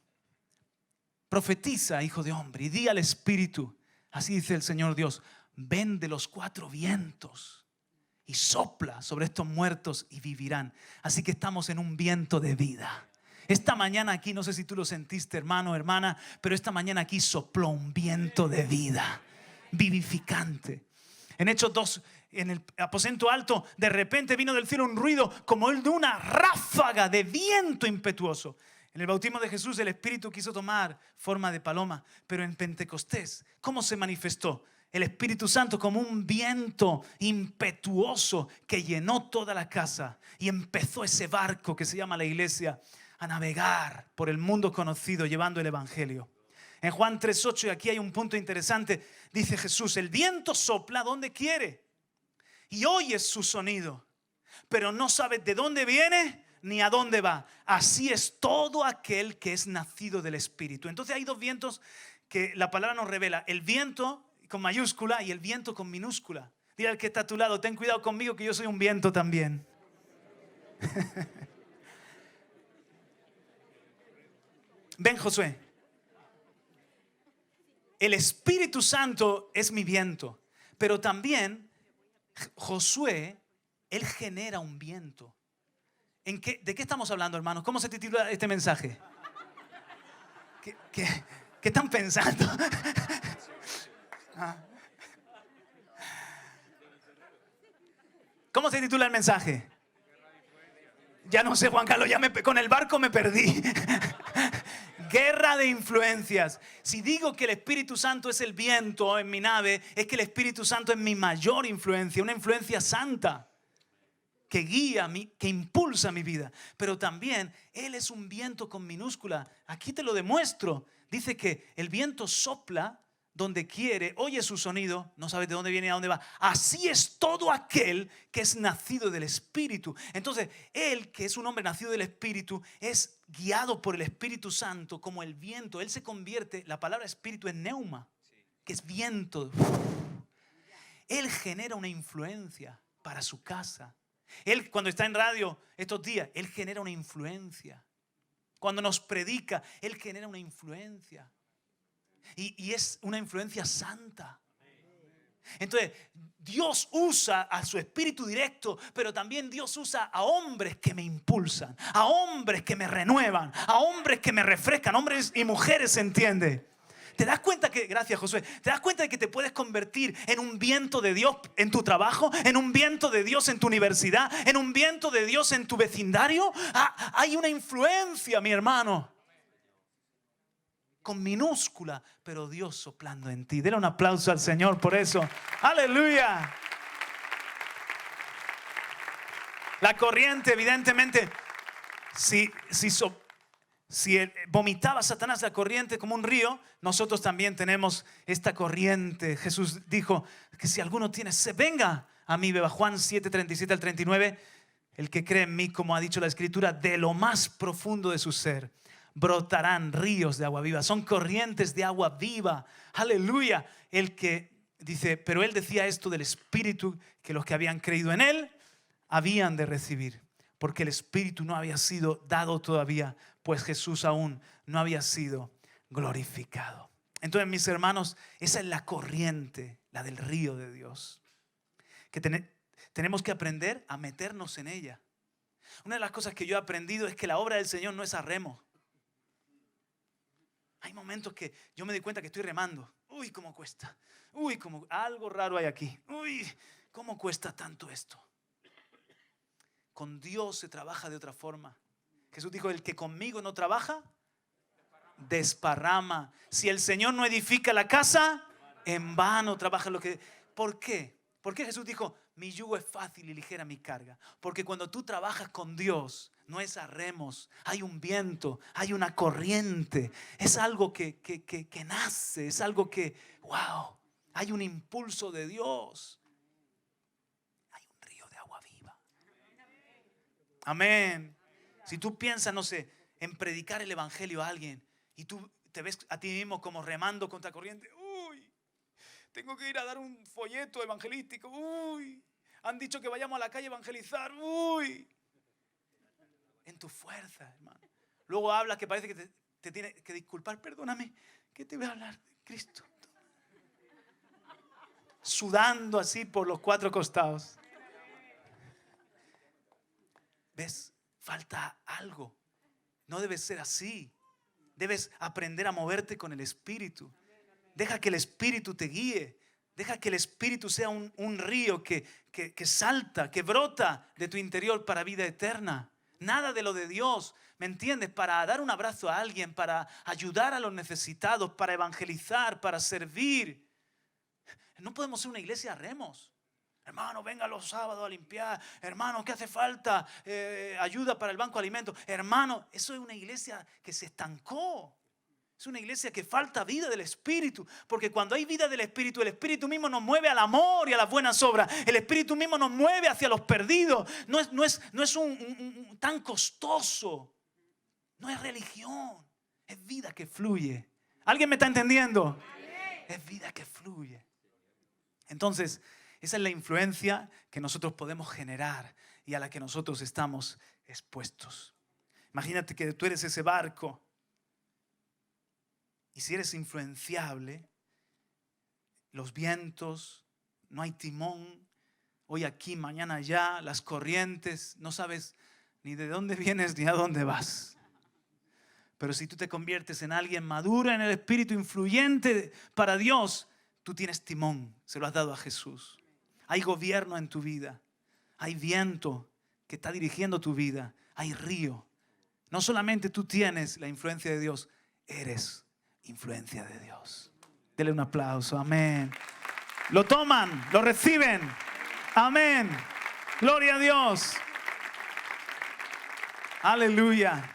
A: profetiza, hijo de hombre, y di al Espíritu, así dice el Señor Dios, ven de los 4 vientos y sopla sobre estos muertos y vivirán. Así que estamos en un viento de vida. Esta mañana aquí, no sé si tú lo sentiste, hermano, hermana, pero esta mañana aquí sopló un viento de vida vivificante. En Hechos 2, en el aposento alto, de repente vino del cielo un ruido como el de una ráfaga de viento impetuoso. En el bautismo de Jesús el Espíritu quiso tomar forma de paloma, pero en Pentecostés, ¿cómo se manifestó? El Espíritu Santo como un viento impetuoso que llenó toda la casa y empezó ese barco que se llama la iglesia a navegar por el mundo conocido llevando el Evangelio. En Juan 3:8, y aquí hay un punto interesante, dice Jesús, el viento sopla donde quiere y oyes su sonido, pero no sabes de dónde viene ni a dónde va. Así es todo aquel que es nacido del Espíritu. Entonces hay 2 vientos que la palabra nos revela, el viento con mayúscula y el viento con minúscula. Dile al que está a tu lado, ten cuidado conmigo que yo soy un viento también. Ven, Josué. El Espíritu Santo es mi viento, pero también Josué, él genera un viento. ¿De qué estamos hablando, hermanos? ¿Cómo se titula este mensaje? ¿Qué están pensando? ¿Cómo se titula el mensaje? Ya no sé, Juan Carlos, con el barco me perdí. Guerra de influencias. Si digo que el Espíritu Santo es el viento en mi nave, es que el Espíritu Santo es mi mayor influencia, una influencia santa que guía, que impulsa mi vida. Pero también Él es un viento con minúscula. Aquí te lo demuestro. Dice que el viento sopla donde quiere, oye su sonido, no sabes de dónde viene y a dónde va. Así es todo aquel que es nacido del Espíritu. Entonces, Él, que es un hombre nacido del Espíritu, es guiado por el Espíritu Santo como el viento. Él se convierte, la palabra Espíritu es neuma, que es viento. Él genera una influencia para su casa. Él, cuando está en radio estos días, Él genera una influencia. Cuando nos predica, Él genera una influencia. Y es una influencia santa. Entonces, Dios usa a su espíritu directo, pero también Dios usa a hombres que me impulsan, a hombres que me renuevan, a hombres que me refrescan, hombres y mujeres, ¿se entiende? ¿Te das cuenta que, gracias Josué, te das cuenta de que te puedes convertir en un viento de Dios en tu trabajo, en un viento de Dios en tu universidad, en un viento de Dios en tu vecindario? Hay una influencia, mi hermano, con minúscula, pero Dios soplando en ti. Dale un aplauso al Señor por eso. ¡Aleluya! La corriente, evidentemente, si vomitaba Satanás la corriente como un río, nosotros también tenemos esta corriente. Jesús dijo que si alguno tiene sed, venga a mí, beba. Juan 7:37 al 39. El que cree en mí, como ha dicho la Escritura, de lo más profundo de su ser brotarán ríos de agua viva. Son corrientes de agua viva. Aleluya. El que dice, pero él decía esto del Espíritu que los que habían creído en él habían de recibir, porque el Espíritu no había sido dado todavía, pues Jesús aún no había sido glorificado. Entonces, mis hermanos, esa es la corriente, la del río de Dios, que tenemos que aprender a meternos en ella. Una de las cosas que yo he aprendido es que la obra del Señor no es a remo. Hay momentos que yo me doy cuenta que estoy remando. Uy, cómo cuesta. Uy, como algo raro hay aquí. Uy, cómo cuesta tanto esto. Con Dios se trabaja de otra forma. Jesús dijo, el que conmigo no trabaja, desparrama. Si el Señor no edifica la casa, en vano trabaja lo que... ¿Por qué? ¿Por qué Jesús dijo, mi yugo es fácil y ligera mi carga? Porque cuando tú trabajas con Dios, no es a remos, hay un viento, hay una corriente, es algo que nace, es algo que, wow, hay un impulso de Dios, hay un río de agua viva. Amén. Si tú piensas, no sé, en predicar el evangelio a alguien y tú te ves a ti mismo como remando contra corriente, uy, tengo que ir a dar un folleto evangelístico, uy, han dicho que vayamos a la calle a evangelizar, uy. En tu fuerza, hermano. Luego hablas que parece que te tiene que disculpar. Perdóname, ¿qué te voy a hablar de Cristo? Sudando así por los cuatro costados. ¿Ves? Falta algo. No debes ser así. Debes aprender a moverte con el Espíritu. Deja que el Espíritu te guíe. Deja que el Espíritu sea un río que salta, que brota de tu interior para vida eterna. Nada de lo de Dios, ¿me entiendes? Para dar un abrazo a alguien, para ayudar a los necesitados, para evangelizar, para servir. No podemos ser una iglesia a remos. Hermano, venga los sábados a limpiar. Hermano, ¿qué hace falta? Ayuda para el banco de alimentos. Hermano, eso es una iglesia que se estancó. Es una iglesia que falta vida del Espíritu. Porque cuando hay vida del Espíritu, el Espíritu mismo nos mueve al amor y a las buenas obras. El Espíritu mismo nos mueve hacia los perdidos. No es un tan costoso. No es religión. Es vida que fluye. ¿Alguien me está entendiendo? Es vida que fluye. Entonces, esa es la influencia que nosotros podemos generar y a la que nosotros estamos expuestos. Imagínate que tú eres ese barco. Y si eres influenciable, los vientos, no hay timón, hoy aquí, mañana allá, las corrientes, no sabes ni de dónde vienes ni a dónde vas. Pero si tú te conviertes en alguien maduro en el Espíritu, influyente para Dios, tú tienes timón, se lo has dado a Jesús. Hay gobierno en tu vida, hay viento que está dirigiendo tu vida, hay río. No solamente tú tienes la influencia de Dios, eres influencia de Dios. Dele un aplauso, amén. Lo toman, lo reciben, amén. Gloria a Dios. Aleluya.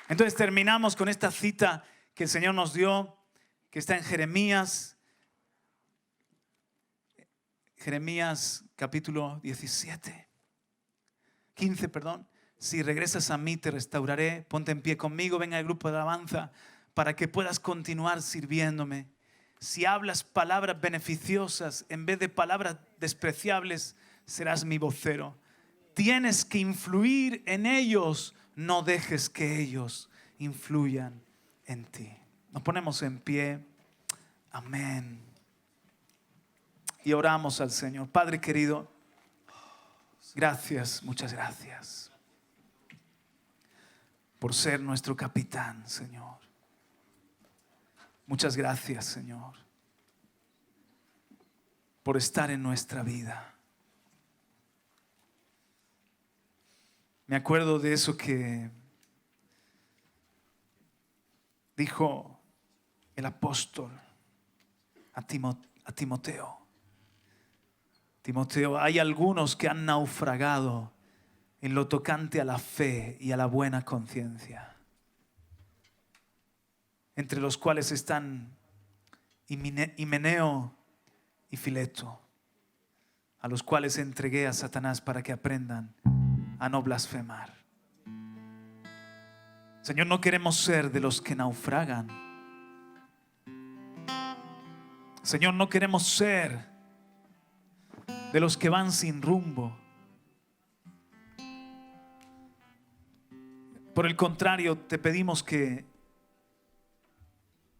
A: Entonces terminamos con esta cita que el Señor nos dio, que está en Jeremías capítulo 15, perdón. Si regresas a mí te restauraré. Ponte en pie conmigo, venga el grupo de alabanza para que puedas continuar sirviéndome. Si hablas palabras beneficiosas en vez de palabras despreciables, serás mi vocero. Tienes que influir en ellos, no dejes que ellos influyan en ti. Nos ponemos en pie. Amén. Y oramos al Señor. Padre querido, gracias, muchas gracias por ser nuestro capitán, Señor. Muchas gracias, Señor, por estar en nuestra vida. Me acuerdo de eso que dijo el apóstol a Timoteo. Timoteo, hay algunos que han naufragado en lo tocante a la fe y a la buena conciencia, entre los cuales están Himeneo y Fileto, a los cuales entregué a Satanás para que aprendan a no blasfemar. Señor, no queremos ser de los que naufragan. Señor, no queremos ser de los que van sin rumbo. Por el contrario, te pedimos que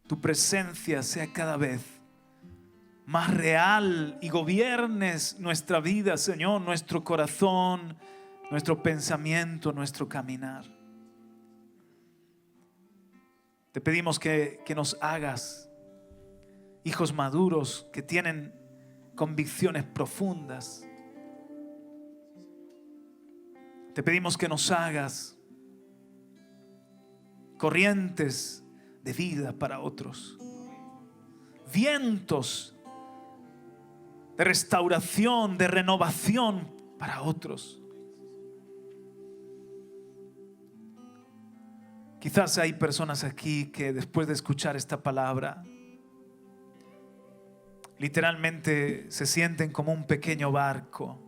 A: tu presencia sea cada vez más real y gobiernes nuestra vida, Señor, nuestro corazón, nuestro pensamiento, nuestro caminar. Te pedimos que nos hagas hijos maduros que tienen convicciones profundas. Te pedimos que nos hagas corrientes de vida para otros, vientos de restauración, de renovación para otros. Quizás hay personas aquí que después de escuchar esta palabra literalmente se sienten como un pequeño barco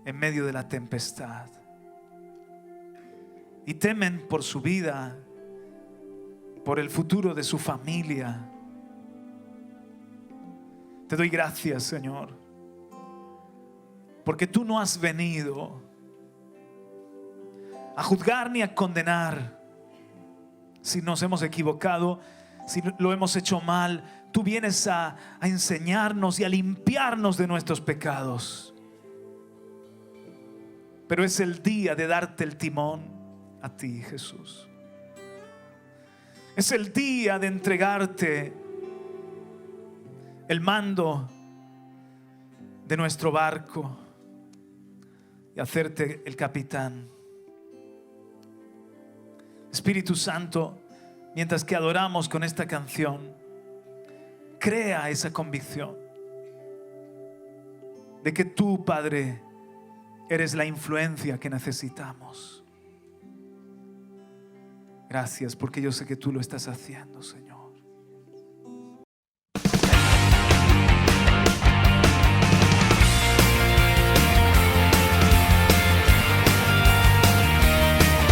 A: en medio de la tempestad y temen por su vida, por el futuro de su familia. Te doy gracias, Señor, porque tú no has venido a juzgar ni a condenar si nos hemos equivocado, si lo hemos hecho mal. Tú vienes a enseñarnos y a limpiarnos de nuestros pecados. Pero es el día de darte el timón a ti, Jesús. Es el día de entregarte el mando de nuestro barco y hacerte el capitán. Espíritu Santo, mientras que adoramos con esta canción, crea esa convicción de que tú, Padre, eres la influencia que necesitamos. Gracias, porque yo sé que tú lo estás haciendo, Señor.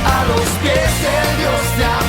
B: A los pies del Dios de